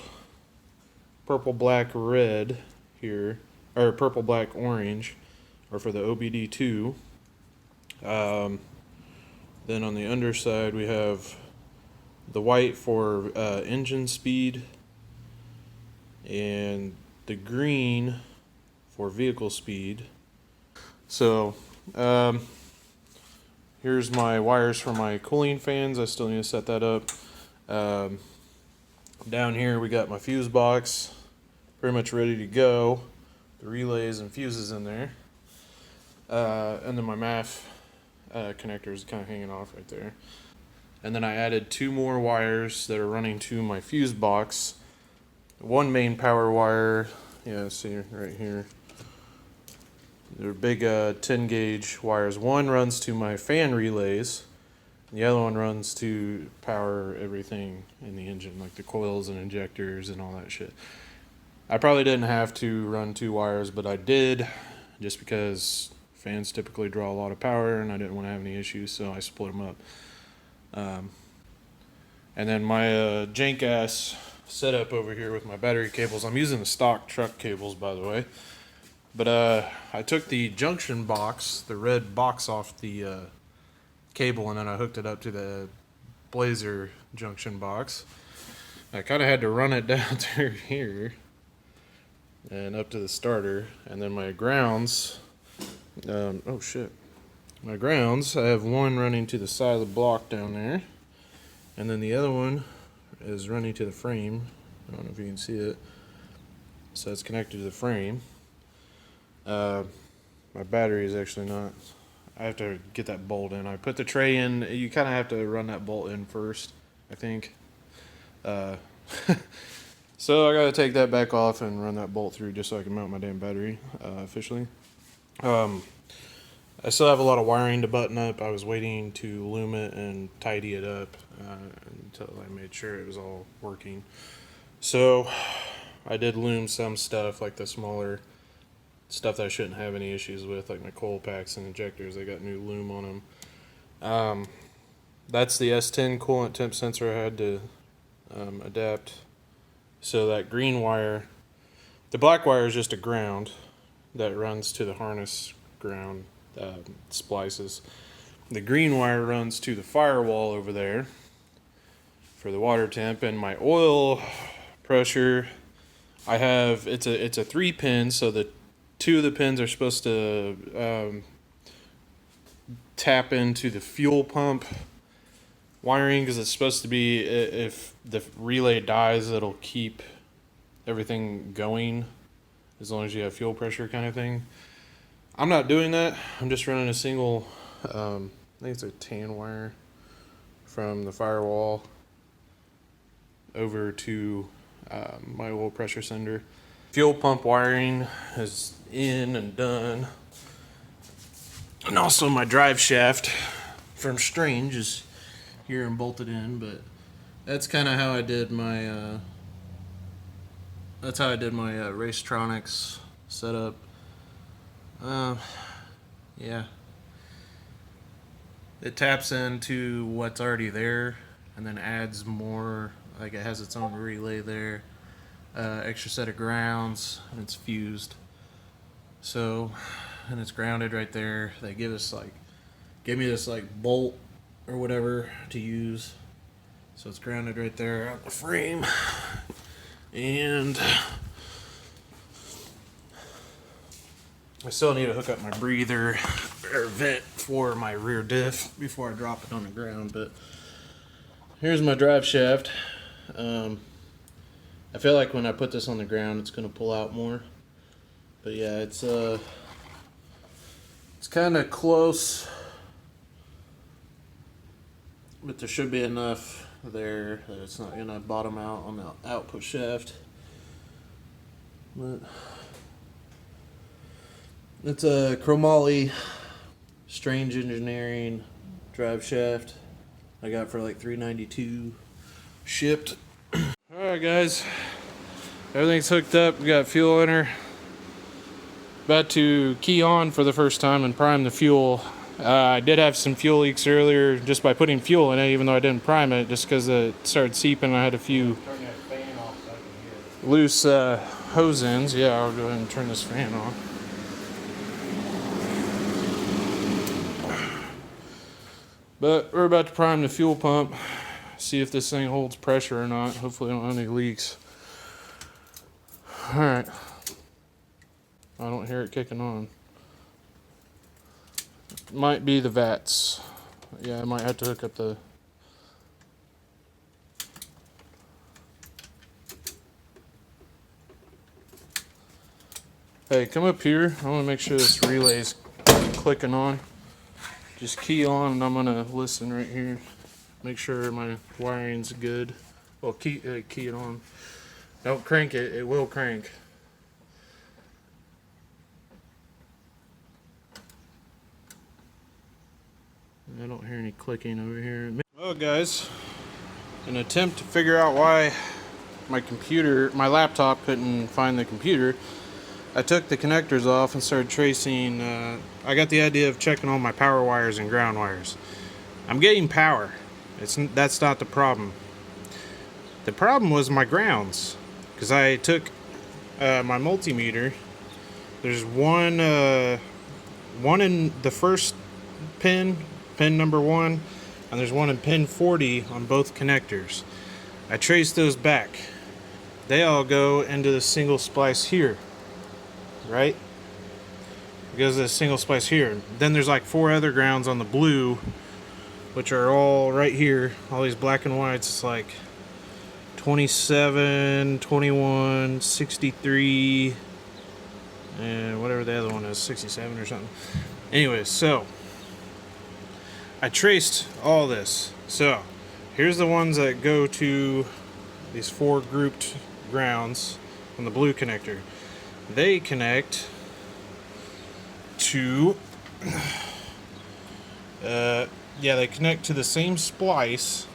black, red here, or purple, black, orange, are for the OBD2. Then on the underside we have the white for engine speed and the green for vehicle speed. So here's my wires for my cooling fans. I still need to set that up. Down here we got my fuse box pretty much ready to go. The relays and fuses in there. And then my MAF connector is kind of hanging off right there. And then I added 2 more wires that are running to my fuse box. One main power wire, yeah, see right here. They're big 10 gauge wires. One runs to my fan relays. The other one runs to power everything in the engine, like the coils and injectors and all that shit. I probably didn't have to run 2 wires, but I did, just because fans typically draw a lot of power and I didn't want to have any issues, so I split them up. And then my jank ass setup over here with my battery cables. I'm using the stock truck cables, by the way. But I took the junction box, the red box, off the cable, and then I hooked it up to the Blazer junction box. I kind of had to run it down through here and up to the starter. And then my grounds, oh shit. My grounds, I have one running to the side of the block down there. And then the other one is running to the frame. I don't know if you can see it. So it's connected to the frame. My battery is actually not. I have to get that bolt in. I put the tray in. You kind of have to run that bolt in first, I think. So I got to take that back off and run that bolt through just so I can mount my damn battery officially. I still have a lot of wiring to button up. I was waiting to loom it and tidy it up until I made sure it was all working. So I did loom some stuff, like the smaller stuff that I shouldn't have any issues with, like my coil packs and injectors. They got new loom on them. That's the S10 coolant temp sensor I had to adapt. So that green wire, the black wire is just a ground that runs to the harness ground splices. The green wire runs to the firewall over there for the water temp, and my oil pressure, I have it's a 3-pin, so the 2 of the pins are supposed to tap into the fuel pump wiring, because it's supposed to be, if the relay dies, it'll keep everything going as long as you have fuel pressure, kind of thing. I'm not doing that. I'm just running a single, I think it's a tan wire from the firewall over to my oil pressure sender. Fuel pump wiring is in and done. And also my drive shaft from Strange is here and bolted in, but that's kind of how I did my Racetronics setup. Yeah. It taps into what's already there and then adds more, like it has its own relay there, extra set of grounds, and it's fused. So, and it's grounded right there. They gave me this bolt or whatever to use. So it's grounded right there on the frame. And I still need to hook up my breather or vent for my rear diff before I drop it on the ground. But here's my drive shaft. I feel like when I put this on the ground, it's going to pull out more. But yeah, it's kind of close, but there should be enough there that it's not going to bottom out on the output shaft. But it's a chromoly Strange Engineering drive shaft I got for like $392 shipped. Alright guys, everything's hooked up. We got fuel in her. About to key on for the first time and prime the fuel. I did have some fuel leaks earlier just by putting fuel in it, even though I didn't prime it, just because it started seeping. I had a few loose hose ends. Yeah, I'll go ahead and turn this fan off. But we're about to prime the fuel pump, see if this thing holds pressure or not. Hopefully I don't have any leaks. Alright. I don't hear it kicking on. Might be the vats. Yeah, I might have to hook up the... Hey, come up here. I want to make sure this relay's clicking on. Just key on and I'm going to listen right here. Make sure my wiring's good. Well, key it on. Don't crank it. It will crank. I don't hear any clicking over here. Well guys, in an attempt to figure out why my laptop couldn't find the computer, I took the connectors off and started tracing. I got the idea of checking all my power wires and ground wires. I'm getting power. That's not the problem. The problem was my grounds, because I took my multimeter. There's one in the first pin number 1, and there's one in pin 40 on both connectors. I traced those back. They all go into the single splice here, right? It goes to the single splice here. Then there's like 4 other grounds on the blue, which are all right here. All these black and whites. It's like 27, 21, 63, and whatever the other one is, 67 or something. Anyway, so I traced all this. So here's the ones that go to these 4 grouped grounds on the blue connector. They connect to they connect to the same splice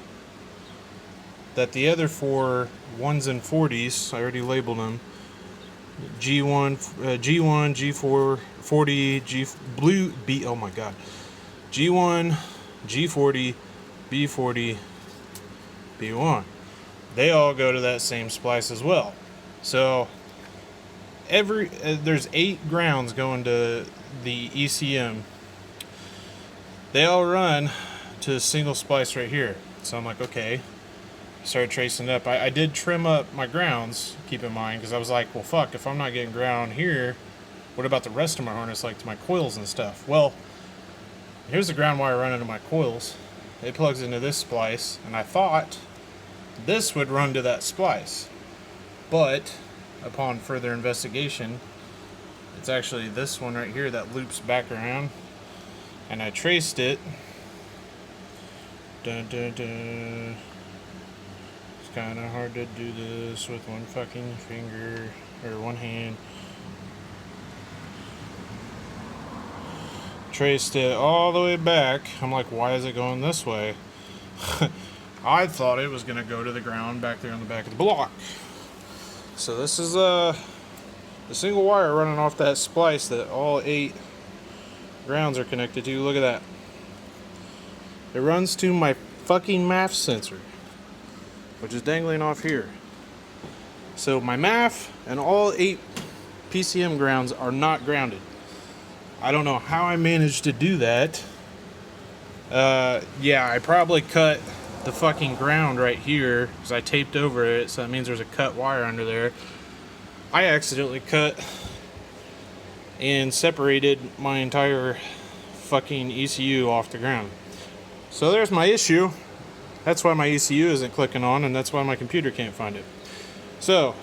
that the other 4 1s and 40s, I already labeled them, G1, G1, G4, 40, G blue B. Oh my God, G1, G40, B40, B1. They all go to that same splice as well. So there's 8 grounds going to the ECM. They all run to a single splice right here. So I'm like, okay. Started tracing it up. I did trim up my grounds, keep in mind, because I was like, well, fuck, if I'm not getting ground here, what about the rest of my harness, like to my coils and stuff? Well, here's the ground wire running to my coils. It plugs into this splice, and I thought this would run to that splice. But upon further investigation, it's actually this one right here that loops back around. And I traced it. Dun, dun, dun. It's kind of hard to do this with one fucking finger or one hand. Traced it all the way back. I'm like, why is it going this way? I thought it was going to go to the ground back there on the back of the block. So this is the single wire running off that splice that all 8 grounds are connected to. Look at that. It runs to my fucking MAF sensor, which is dangling off here. So my MAF and all 8 PCM grounds are not grounded. I don't know how I managed to do that. Yeah, I probably cut the fucking ground right here because I taped over it, so that means there's a cut wire under there. I accidentally cut and separated my entire fucking ECU off the ground. So there's my issue. That's why my ECU isn't clicking on, and that's why my computer can't find it. So,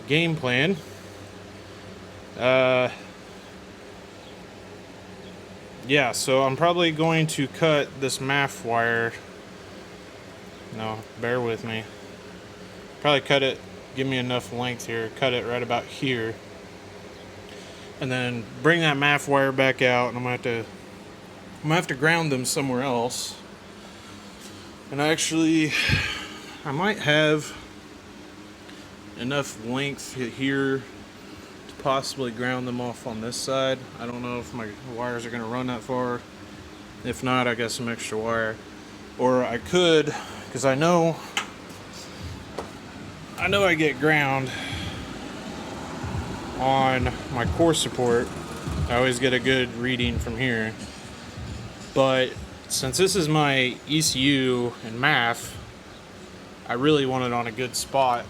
game plan. Yeah, so I'm probably going to cut this MAF wire. No, bear with me. Probably cut it, give me enough length here, cut it right about here. And then bring that MAF wire back out, and I'm gonna have to ground them somewhere else. And actually, I might have enough length here to possibly ground them off on this side. I don't know if my wires are gonna run that far. If not, I got some extra wire. Or I could, because I know I get ground on my core support. I always get a good reading from here. But since this is my ECU and MAF, I really want it on a good spot.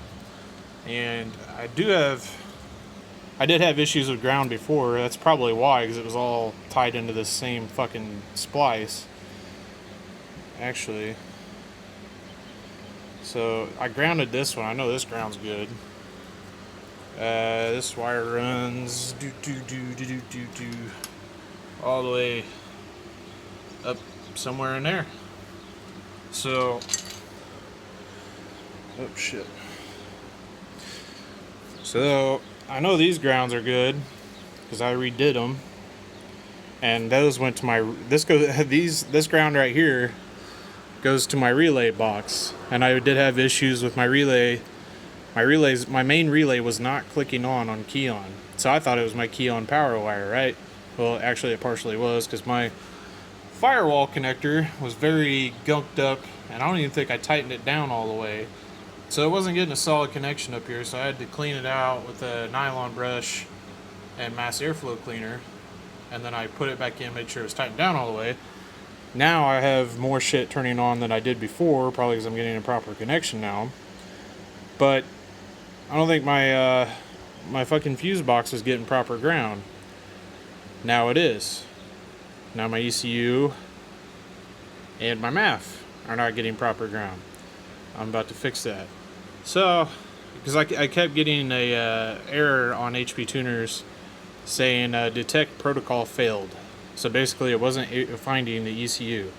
And I did have issues with ground before. That's probably why, because it was all tied into this same fucking splice. Actually. So I grounded this one. I know this ground's good. This wire runs all the way up somewhere in there. So, oh shit. So I know these grounds are good because I redid them, and those went to my this ground right here goes to my relay box, and I did have issues with my relay. My main relay was not clicking on key on, so I thought it was my key on power wire, right? Well, actually it partially was, because my firewall connector was very gunked up, and I don't even think I tightened it down all the way, so it wasn't getting a solid connection up here. So I had to clean it out with a nylon brush and mass airflow cleaner, and then I put it back in, made sure it was tightened down all the way. Now I have more shit turning on than I did before, probably because I'm getting a proper connection now. But I don't think my fucking fuse box is getting proper ground. Now it is. Now my ECU and my MAF are not getting proper ground. I'm about to fix that. So, because I kept getting a error on HP tuners saying detect protocol failed. So basically it wasn't finding the ECU.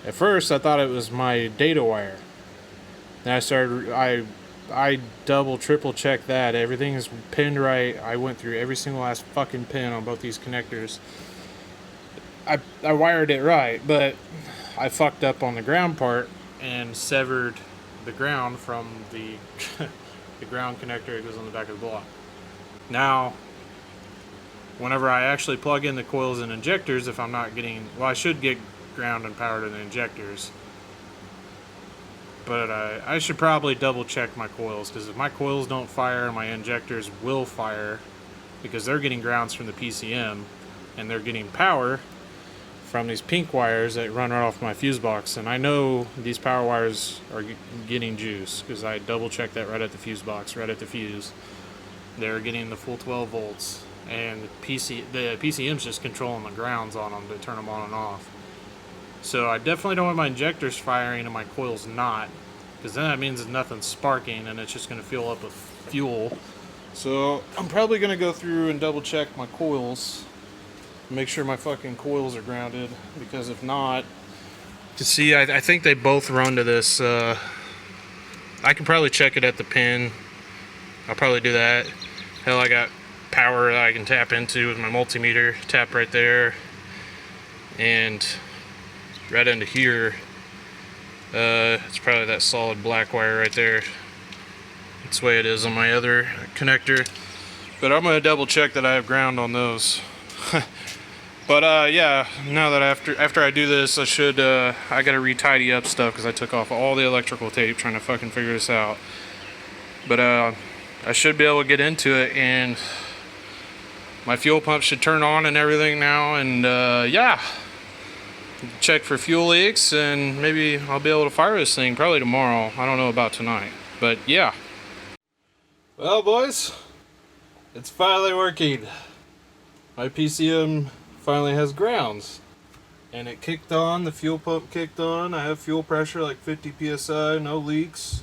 At first I thought it was my data wire. Then I double, triple checked that. Everything is pinned right. I went through every single last fucking pin on both these connectors. I wired it right, but I fucked up on the ground part and severed the ground from the the ground connector that goes on the back of the block. Now, whenever I actually plug in the coils and injectors, if I'm not getting, well, I should get ground and power to the injectors, but I should probably double check my coils, because if my coils don't fire, my injectors will fire, because they're getting grounds from the PCM and they're getting power from these pink wires that run right off my fuse box. And I know these power wires are getting juice because I double checked that right at the fuse box, right at the fuse. They're getting the full 12 volts, and the PCM's just controlling the grounds on them to turn them on and off. So I definitely don't want my injectors firing and my coils not, because then that means nothing's sparking and it's just going to fill up with fuel. So I'm probably going to go through and double check my coils, make sure my fucking coils are grounded, because if not, to see, I think they both run to this. I can probably check it at the pin. I'll probably do that. Hell, I got power that I can tap into with my multimeter. Tap right there, and right into here. It's probably that solid black wire right there. That's the way it is on my other connector. But I'm gonna double check that I have ground on those. But yeah, now that after I do this, I should I gotta re-tidy up stuff because I took off all the electrical tape trying to fucking figure this out. But I should be able to get into it, and my fuel pump should turn on and everything now. And yeah, check for fuel leaks, and maybe I'll be able to fire this thing probably tomorrow. I don't know about tonight, but yeah. Well, boys, it's finally working. My PCM finally has grounds, and it kicked on. The fuel pump kicked on. I have fuel pressure like 50 psi, no leaks.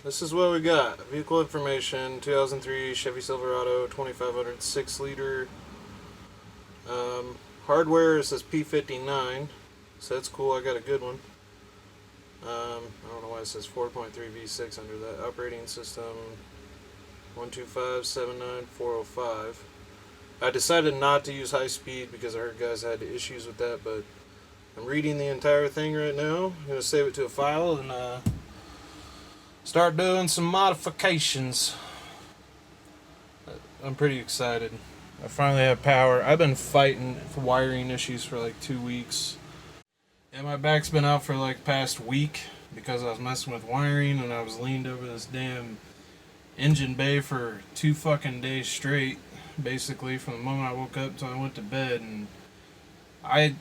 This is what we got. Vehicle information: 2003 Chevy Silverado 2500 6-liter. Hardware says P59, so that's cool. I got a good one. I don't know why it says 4.3 V6 under that. Operating system 125.79405. I decided not to use high speed because I heard guys had issues with that, but I'm reading the entire thing right now. I'm going to save it to a file and start doing some modifications. I'm pretty excited. I finally have power. I've been fighting for wiring issues for like 2 weeks. And my back's been out for like past week because I was messing with wiring, and I was leaned over this damn engine bay for 2 fucking days straight. Basically, from the moment I woke up until I went to bed. And I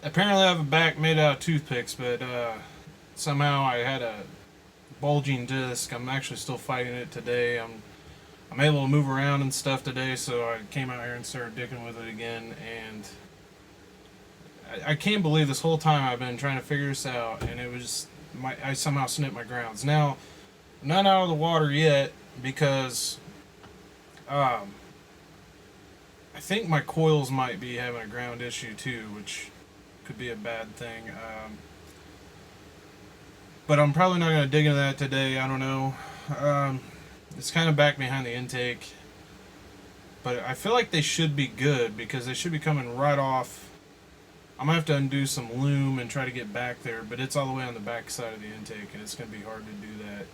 apparently have a back made out of toothpicks, but somehow I had a bulging disc. I'm actually still fighting it today. I'm able to move around and stuff today, so I came out here and started dicking with it again. And I can't believe this whole time I've been trying to figure this out, and it was I somehow snipped my grounds. Now, I'm not out of the water yet because I think my coils might be having a ground issue too, which could be a bad thing. But I'm probably not going to dig into that today. I don't know. It's kind of back behind the intake. But I feel like they should be good because they should be coming right off. I'm going to have to undo some loom and try to get back there, but it's all the way on the back side of the intake, and it's going to be hard to do that.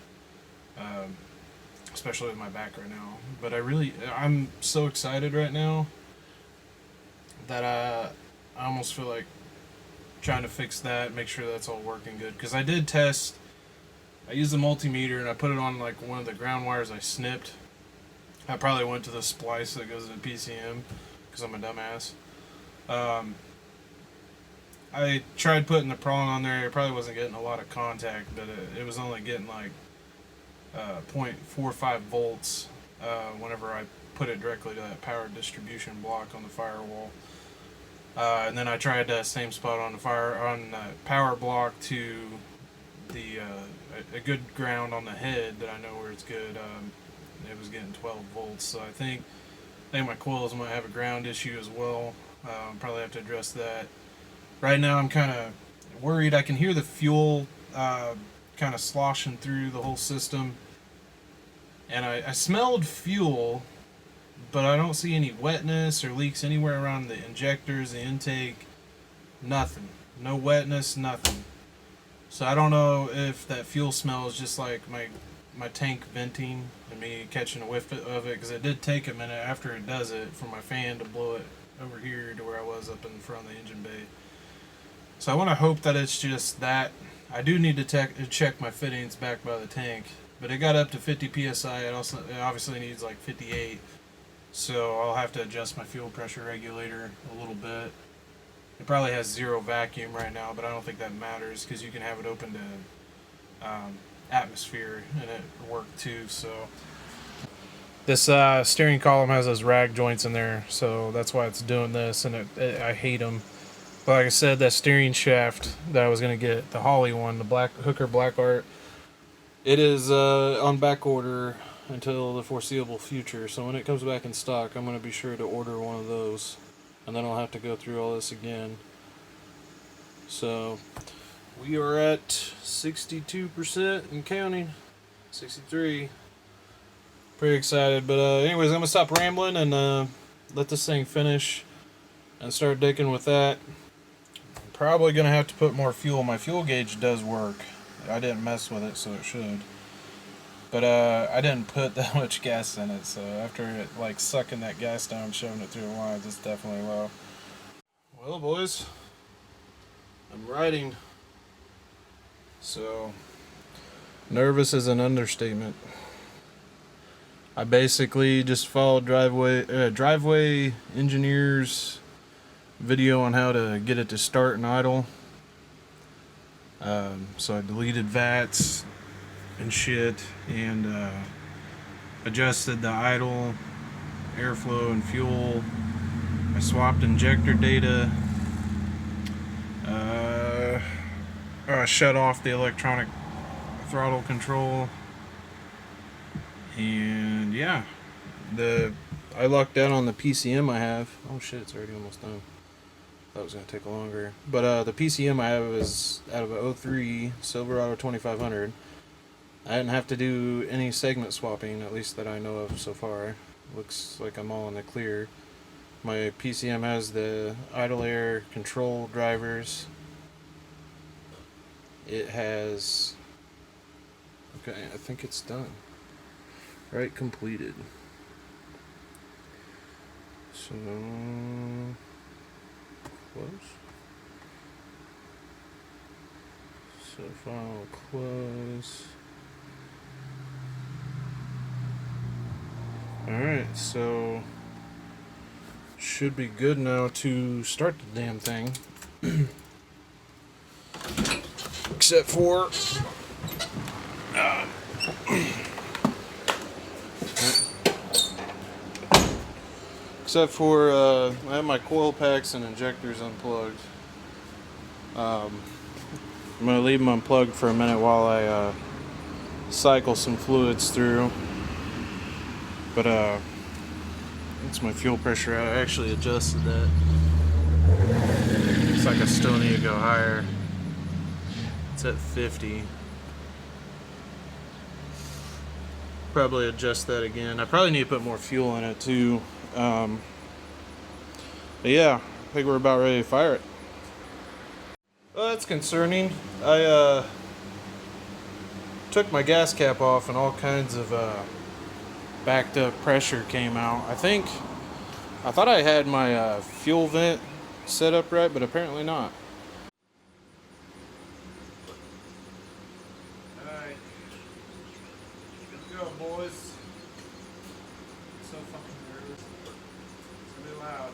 Especially with my back right now. But I'm so excited right now that I almost feel like trying to fix that, make sure that's all working good. Because I did test, I used the multimeter and I put it on like one of the ground wires I snipped. I probably went to the splice that goes in the PCM because I'm a dumbass. I tried putting the prong on there. It probably wasn't getting a lot of contact, but it was only getting like 0.45 volts whenever I put it directly to that power distribution block on the firewall. And then I tried that same spot on the power block to the a good ground on the head that I know where it's good. It was getting 12 volts, so I think my coils might have a ground issue as well. Probably have to address that. Right now I'm kind of worried. I can hear the fuel kind of sloshing through the whole system, and I smelled fuel, but I don't see any wetness or leaks anywhere around the injectors, the intake. Nothing. No wetness, nothing. So I don't know if that fuel smell is just like my my tank venting and me catching a whiff of it, because it did take a minute after it does it for my fan to blow it over here to where I was up in front of the engine bay. So I want to hope that it's just that. I do need to check my fittings back by the tank, but it got up to 50 psi. It obviously needs like 58, so I'll have to adjust my fuel pressure regulator a little bit. It probably has zero vacuum right now, but I don't think that matters because you can have it open to atmosphere and it work too. So this steering column has those rag joints in there, so that's why it's doing this, and I hate them. But like I said, that steering shaft that I was going to get, the Holly one, the black Hooker Black Art, it is on back order until the foreseeable future. So when it comes back in stock, I'm going to be sure to order one of those, and then I'll have to go through all this again. So we are at 62% and counting, 63. Pretty excited, but anyways, I'm going to stop rambling and let this thing finish and start digging with that. Probably gonna have to put more fuel. My fuel gauge does work. I didn't mess with it, so it should. But I didn't put that much gas in it, so after it like sucking that gas down, shoving it through the lines, it's definitely low. Well, boys, I'm riding. So nervous is an understatement. I basically just followed driveway engineers video on how to get it to start and idle. So I deleted VATs and shit and adjusted the idle, airflow, and fuel. I swapped injector data. I shut off the electronic throttle control. And yeah, I lucked out on the PCM I have. Oh shit, it's already almost done. That was going to take longer. But the PCM I have is out of a 03 Silverado 2500. I didn't have to do any segment swapping, at least that I know of so far. Looks like I'm all in the clear. My PCM has the idle air control drivers. It has... Okay, I think it's done. Right, completed. So... close. So file close. Alright, so should be good now to start the damn thing. Except for I have my coil packs and injectors unplugged. I'm going to leave them unplugged for a minute while I cycle some fluids through. But it's my fuel pressure. I actually adjusted that. It's like I still need to go higher. It's at 50. Probably adjust that again. I probably need to put more fuel in it too. But yeah, I think we're about ready to fire it. Well, that's concerning. I took my gas cap off and all kinds of backed up pressure came out. I thought I had my fuel vent set up right, but apparently not. Alright, let's go, boys. So fucking nervous. It's gonna be loud.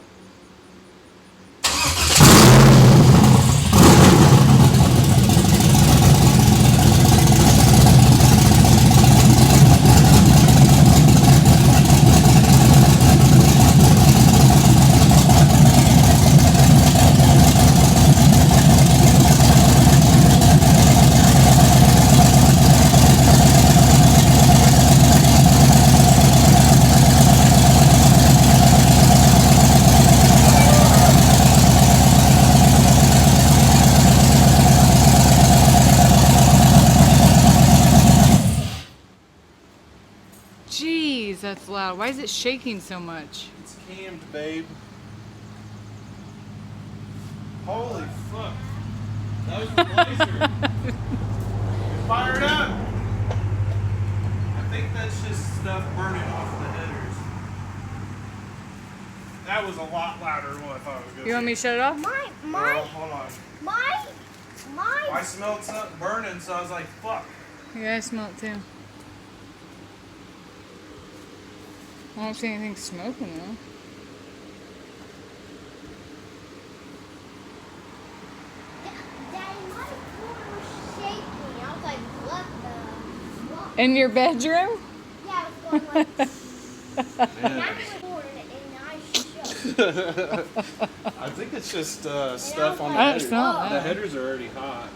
Jeez, that's loud. Why is it shaking so much? It's cammed, babe. Holy fuck. That was the laser. Fire it up. think that's just stuff burning off the headers. That was a lot louder than what I thought it was going to be. You want me to shut it off? Hold on. I My. smelled something burning, so I was like, fuck. Yeah, I smell it too. I don't see anything smoking though. Daddy, my floor was shaking. I was like, what the fuck? In your bedroom? Yeah, I was going like, and I was recording it and I shook. I think it's just stuff on the I don't headers. smell The that. headers are already hot.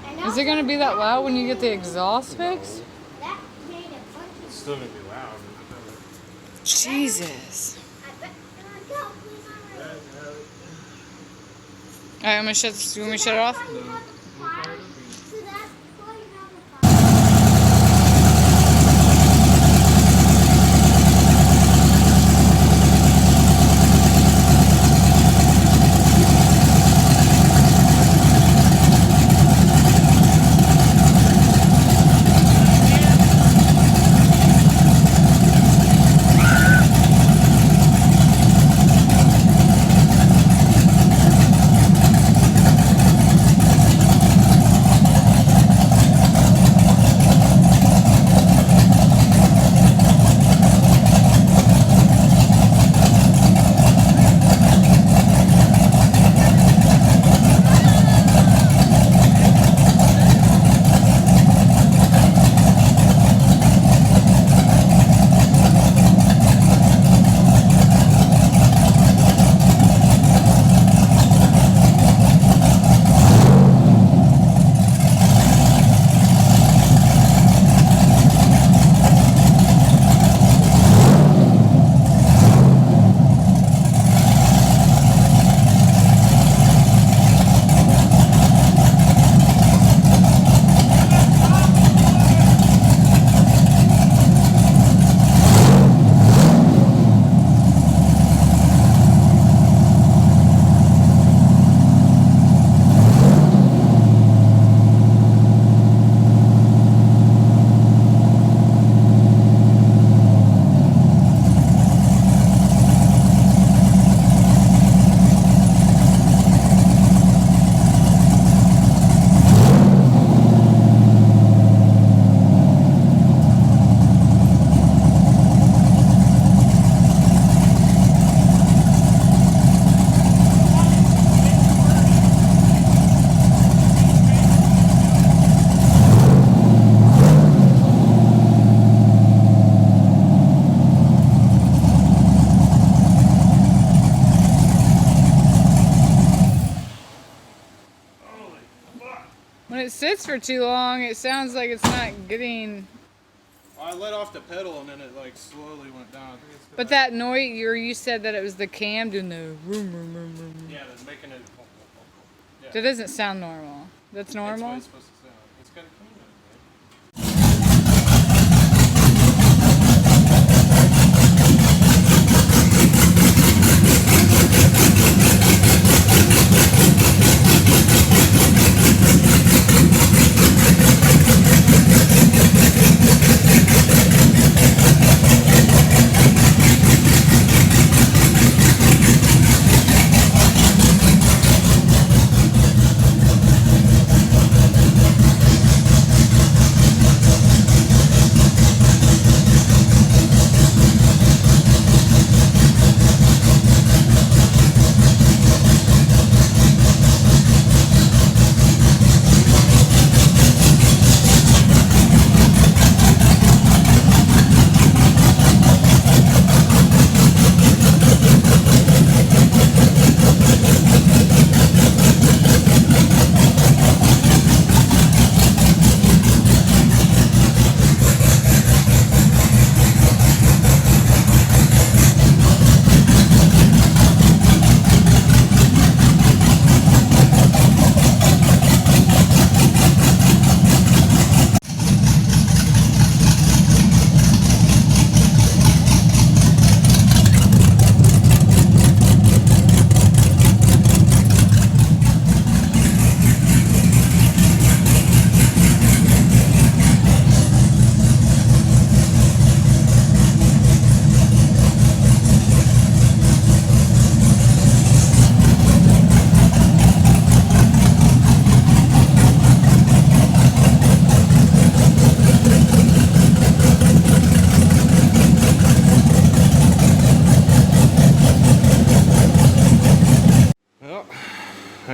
And I Is it was gonna like, be that loud when you get the exhaust fixed? That made a bunch It's of. still going to be loud. Jesus. I bet. Go, please, I'm ready. Alright, I'm gonna shut. You want me to shut it off? So that's why you have a fire. When it sits for too long, it sounds like it's not getting. I let off the pedal and then it like slowly went down. I think it's 'cause But that noise, you said that it was the cam doing the room, room, room, room. Yeah, that's making it. Yeah. That doesn't sound normal. That's That's normal. what it's supposed to sound. It's got a clean it,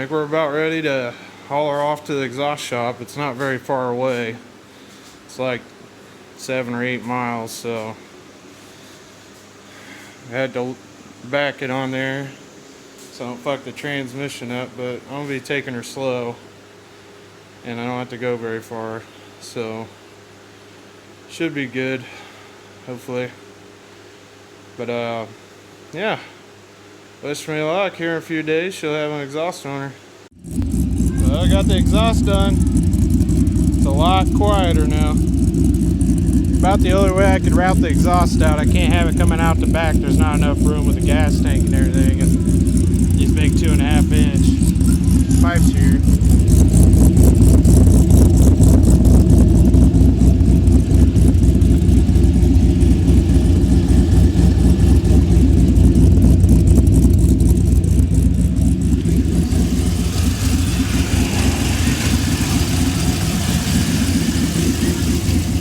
think we're about ready to haul her off to the exhaust shop. It's not very far away. It's like 7 or 8 miles, so I had to back it on there so I don't fuck the transmission up, but I'm gonna be taking her slow and I don't have to go very far, so should be good, hopefully. But yeah, wish me luck. Here in a few days she'll have an exhaust on her. Well, I got the exhaust done. It's a lot quieter now. About the only way I could route the exhaust out. I can't have it coming out the back. There's not enough room with the gas tank and everything, and these big 2.5 inch pipes here.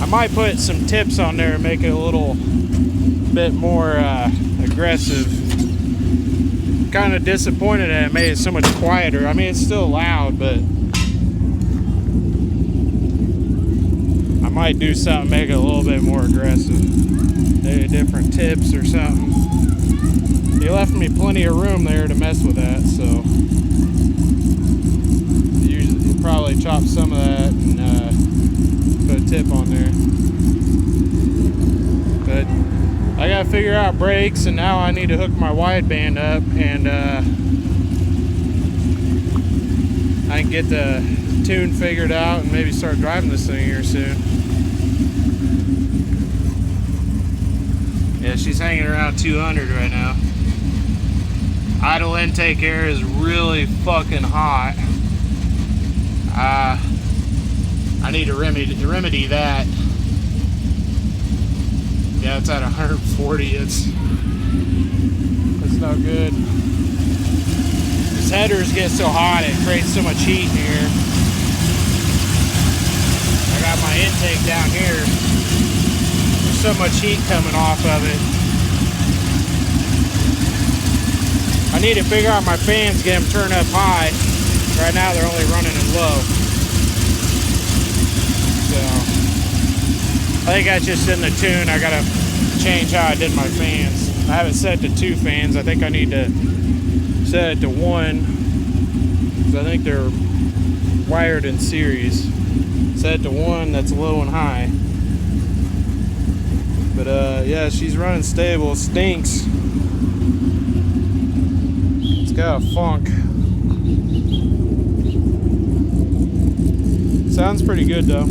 I might put some tips on there and make it a little bit more aggressive. Kind of disappointed that it made it so much quieter. I mean, it's still loud, but I might do something, make it a little bit more aggressive. Maybe different tips or something. He left me plenty of room there to mess with that, so usually probably chop some of that and put a tip on there. But I gotta figure out brakes, and now I need to hook my wideband up, and I can get the tune figured out and maybe start driving this thing here soon. Yeah, she's hanging around 200 right now. Idle intake air is really fucking hot. I need to remedy that. Yeah, it's at 140. That's not good. These headers get so hot, it creates so much heat in here. I got my intake down here. There's so much heat coming off of it. I need to figure out my fans, get them turned up high. Right now they're only running in low. So I think that's just in the tune. I gotta change how I did my fans. I have it set to 2 fans. I think I need to set it to 1, because I think they're wired in series. Set it to 1, that's low and high. But yeah, she's running stable. Stinks. It's got a funk. Sounds pretty good though.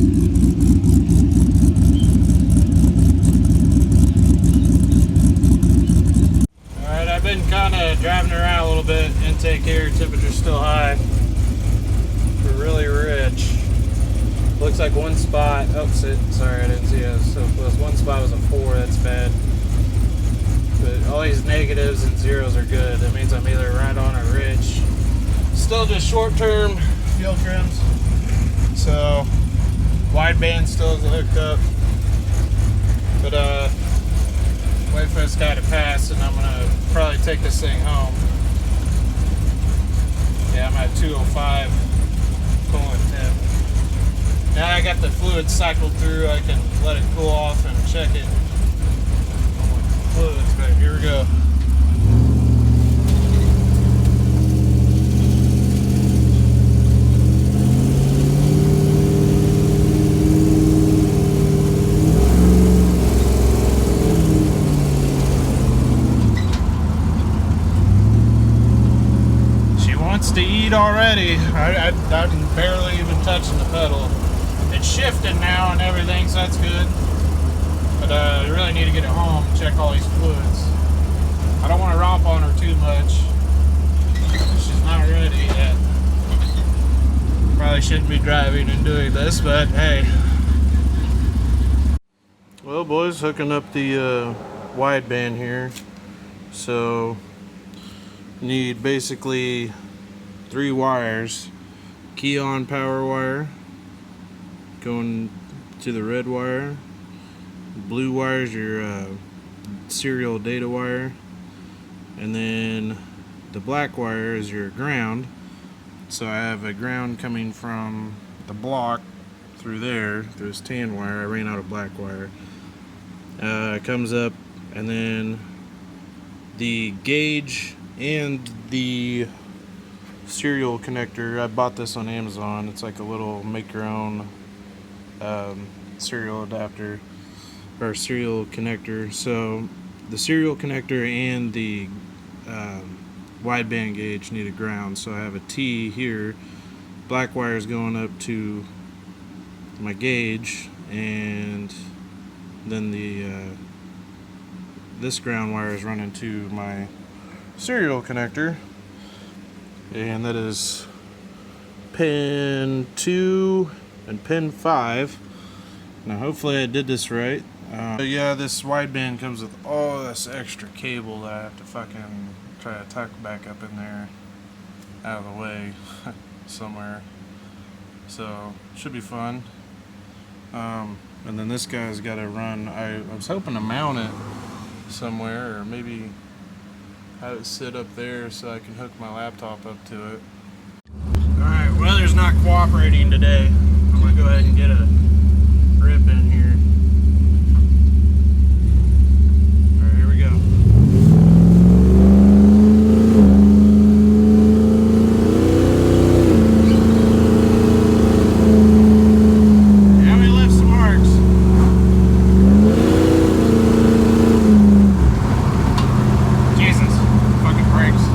Alright, I've been kind of driving around a little bit. Intake air temperature's still high. We're really rich. Looks like one spot. Oh, sorry, I didn't see it. So close. One spot was a 4. That's bad. But all these negatives and zeros are good. That means I'm either right on or rich. Still just short-term fuel trims. So wideband still isn't hooked up. But wait for this guy to pass, and I'm gonna probably take this thing home. Yeah, I'm at 205 coolant temp. Now I got the fluid cycled through, I can let it cool off and check it. Fluids, but here we go. She wants to eat already. I'm barely even touching the pedal. It's shifting now and everything, so that's good. But I really need to get it home and check all these fluids. I don't want to romp on her too much. She's not ready yet. Probably shouldn't be driving and doing this, but hey. Well, boys, hooking up the wideband here. So, need basically 3 wires. Key on power wire going to the red wire. Blue wire is your serial data wire, and then the black wire is your ground, So I have a ground coming from the block through there, through this tan wire. I ran out of black wire. It comes up, and then the gauge and the serial connector. I bought this on Amazon. It's like a little make your own serial adapter or serial connector. So the serial connector and the wideband gauge need a ground. So I have a T here. Black wire is going up to my gauge, and then the this ground wire is running to my serial connector, and that is pin 2 and pin 5. Now hopefully I did this right. Yeah, this wideband comes with all this extra cable that I have to fucking try to tuck back up in there out of the way somewhere. So should be fun. And then this guy's got to run. I was hoping to mount it somewhere, or maybe have it sit up there so I can hook my laptop up to it. Alright, weather's not cooperating today. I'm gonna go ahead and get a rip in here. Alright, here we go. Yeah, we left some marks. Jesus, fucking brakes.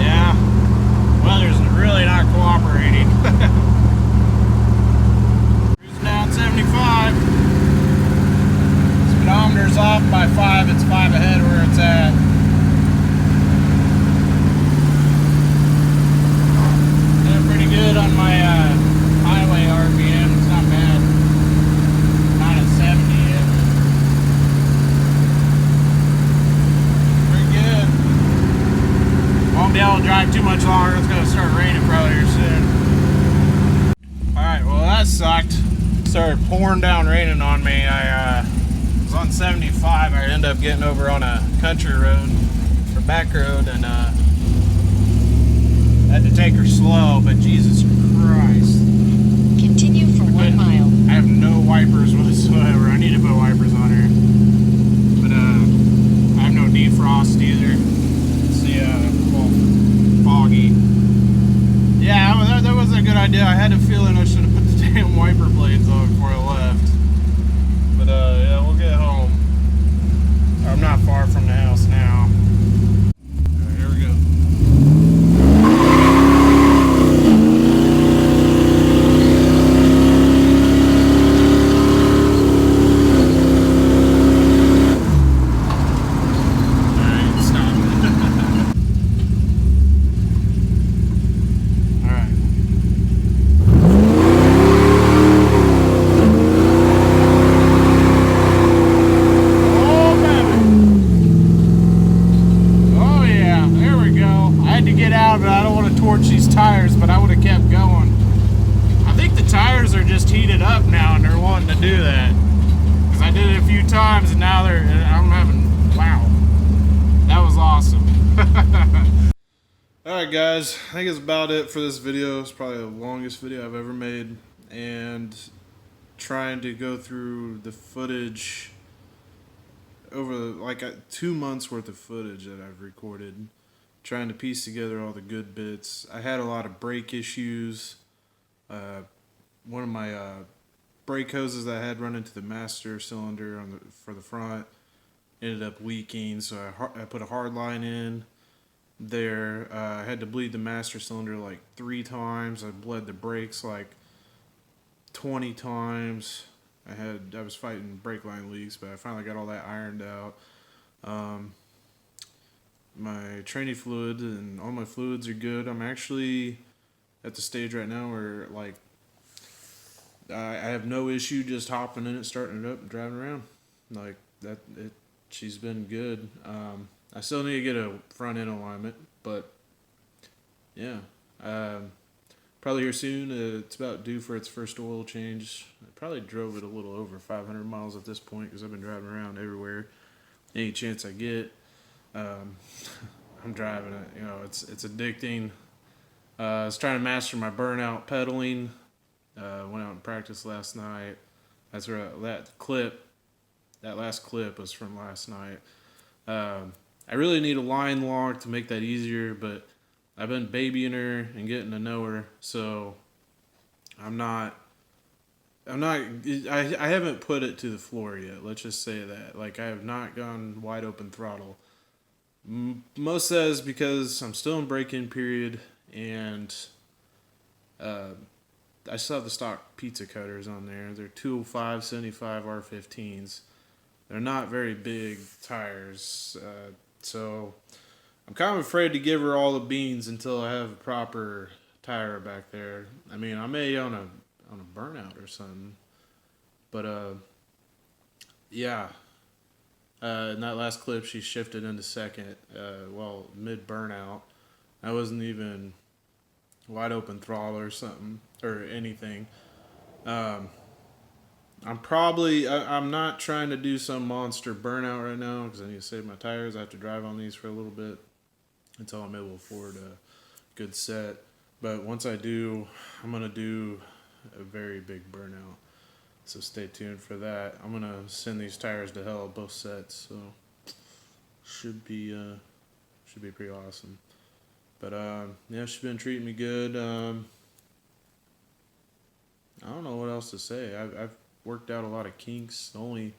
Yeah, weather's really not cooperating. Cruising down 75. Speedometer's off by 5. It's 5 ahead where it's at. Doing pretty good on my highway RPM. It's not bad. Not at 70 yet. Pretty good. Won't be able to drive too much longer. It's going to start raining probably here soon. Alright, well that sucked. Started pouring down raining on me. I was on 75. I ended up getting over on a country road, or back road, and had to take her slow, but Jesus Christ. Continue for 1 mile. I have no wipers whatsoever. I need to put wipers on her. But I have no defrost either. It's foggy. Yeah, that wasn't a good idea. I had a feeling I should have put the damn wiper blades on before I left. But yeah, we'll get home. I'm not far from the house now. Alright, here we go. Alright, stop. Alright. Oh, baby. Oh, yeah. There we go. I had to get out, but I don't want to torch these tires, but I would have kept going. I think the tires are just heated up now, and they're wanting to do that. Because I did it a few times, and now I'm having, wow. That was awesome. Alright guys, I think it's about it for this video. It's probably the longest video I've ever made, and trying to go through the footage over like 2 months worth of footage that I've recorded, trying to piece together all the good bits. I had a lot of brake issues. One of my brake hoses that I had run into the master cylinder for the front ended up leaking, so I put a hard line in there. I had to bleed the master cylinder like 3 times. I bled the brakes like 20 times. I was fighting brake line leaks, but I finally got all that ironed out. My training fluid and all my fluids are good. I'm actually at the stage right now where like I have no issue just hopping in it, starting it up, and driving around. Like that, she's been good. I still need to get a front end alignment, but yeah, probably here soon. It's about due for its first oil change. I probably drove it a little over 500 miles at this point because I've been driving around everywhere. Any chance I get, I'm driving it. You know, it's addicting. I was trying to master my burnout pedaling. Went out and practiced last night. That's where that last clip was from last night. I really need a line lock to make that easier, but I've been babying her and getting to know her, so I haven't put it to the floor yet. Let's just say that. Like, I have not gone wide open throttle. Most of that is because I'm still in break-in period, and I still have the stock pizza cutters on there. They're 205 75 R15s. They're not very big tires, so I'm kind of afraid to give her all the beans until I have a proper tire back there. I mean, I may on a burnout or something, but yeah. In that last clip, she shifted into second. Mid burnout, I wasn't even wide open throttle or something or anything. I'm not trying to do some monster burnout right now because I need to save my tires. I have to drive on these for a little bit until I'm able to afford a good set. But once I do, I'm going to do a very big burnout. So stay tuned for that. I'm going to send these tires to hell, both sets. So should be pretty awesome. But yeah, she's been treating me good. I don't know what else to say. I've worked out a lot of kinks. The only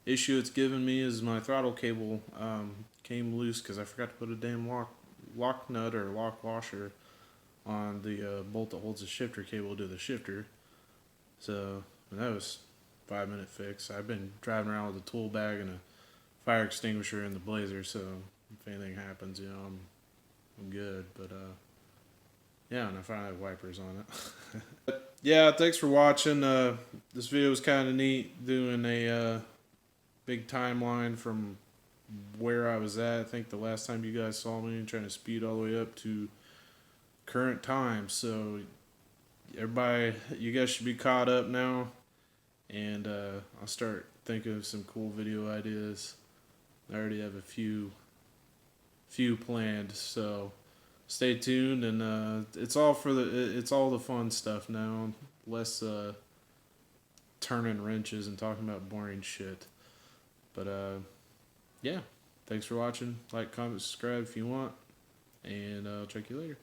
issue it's given me is my throttle cable came loose because I forgot to put a damn lock nut or lock washer on the bolt that holds the shifter cable to the shifter. So that was a 5-minute fix. I've been driving around with a tool bag and a fire extinguisher in the Blazer, so if anything happens, I'm good. But yeah, and I finally have wipers on it. But yeah, thanks for watching. This video was kind of neat, doing a big timeline from where I was at. I think the last time you guys saw me, trying to speed all the way up to current time. So everybody, you guys should be caught up now, and I'll start thinking of some cool video ideas. I already have a few planned, so stay tuned. And it's all the fun stuff now, less turning wrenches and talking about boring shit. But yeah, thanks for watching. Like, comment, subscribe if you want, and I'll check you later.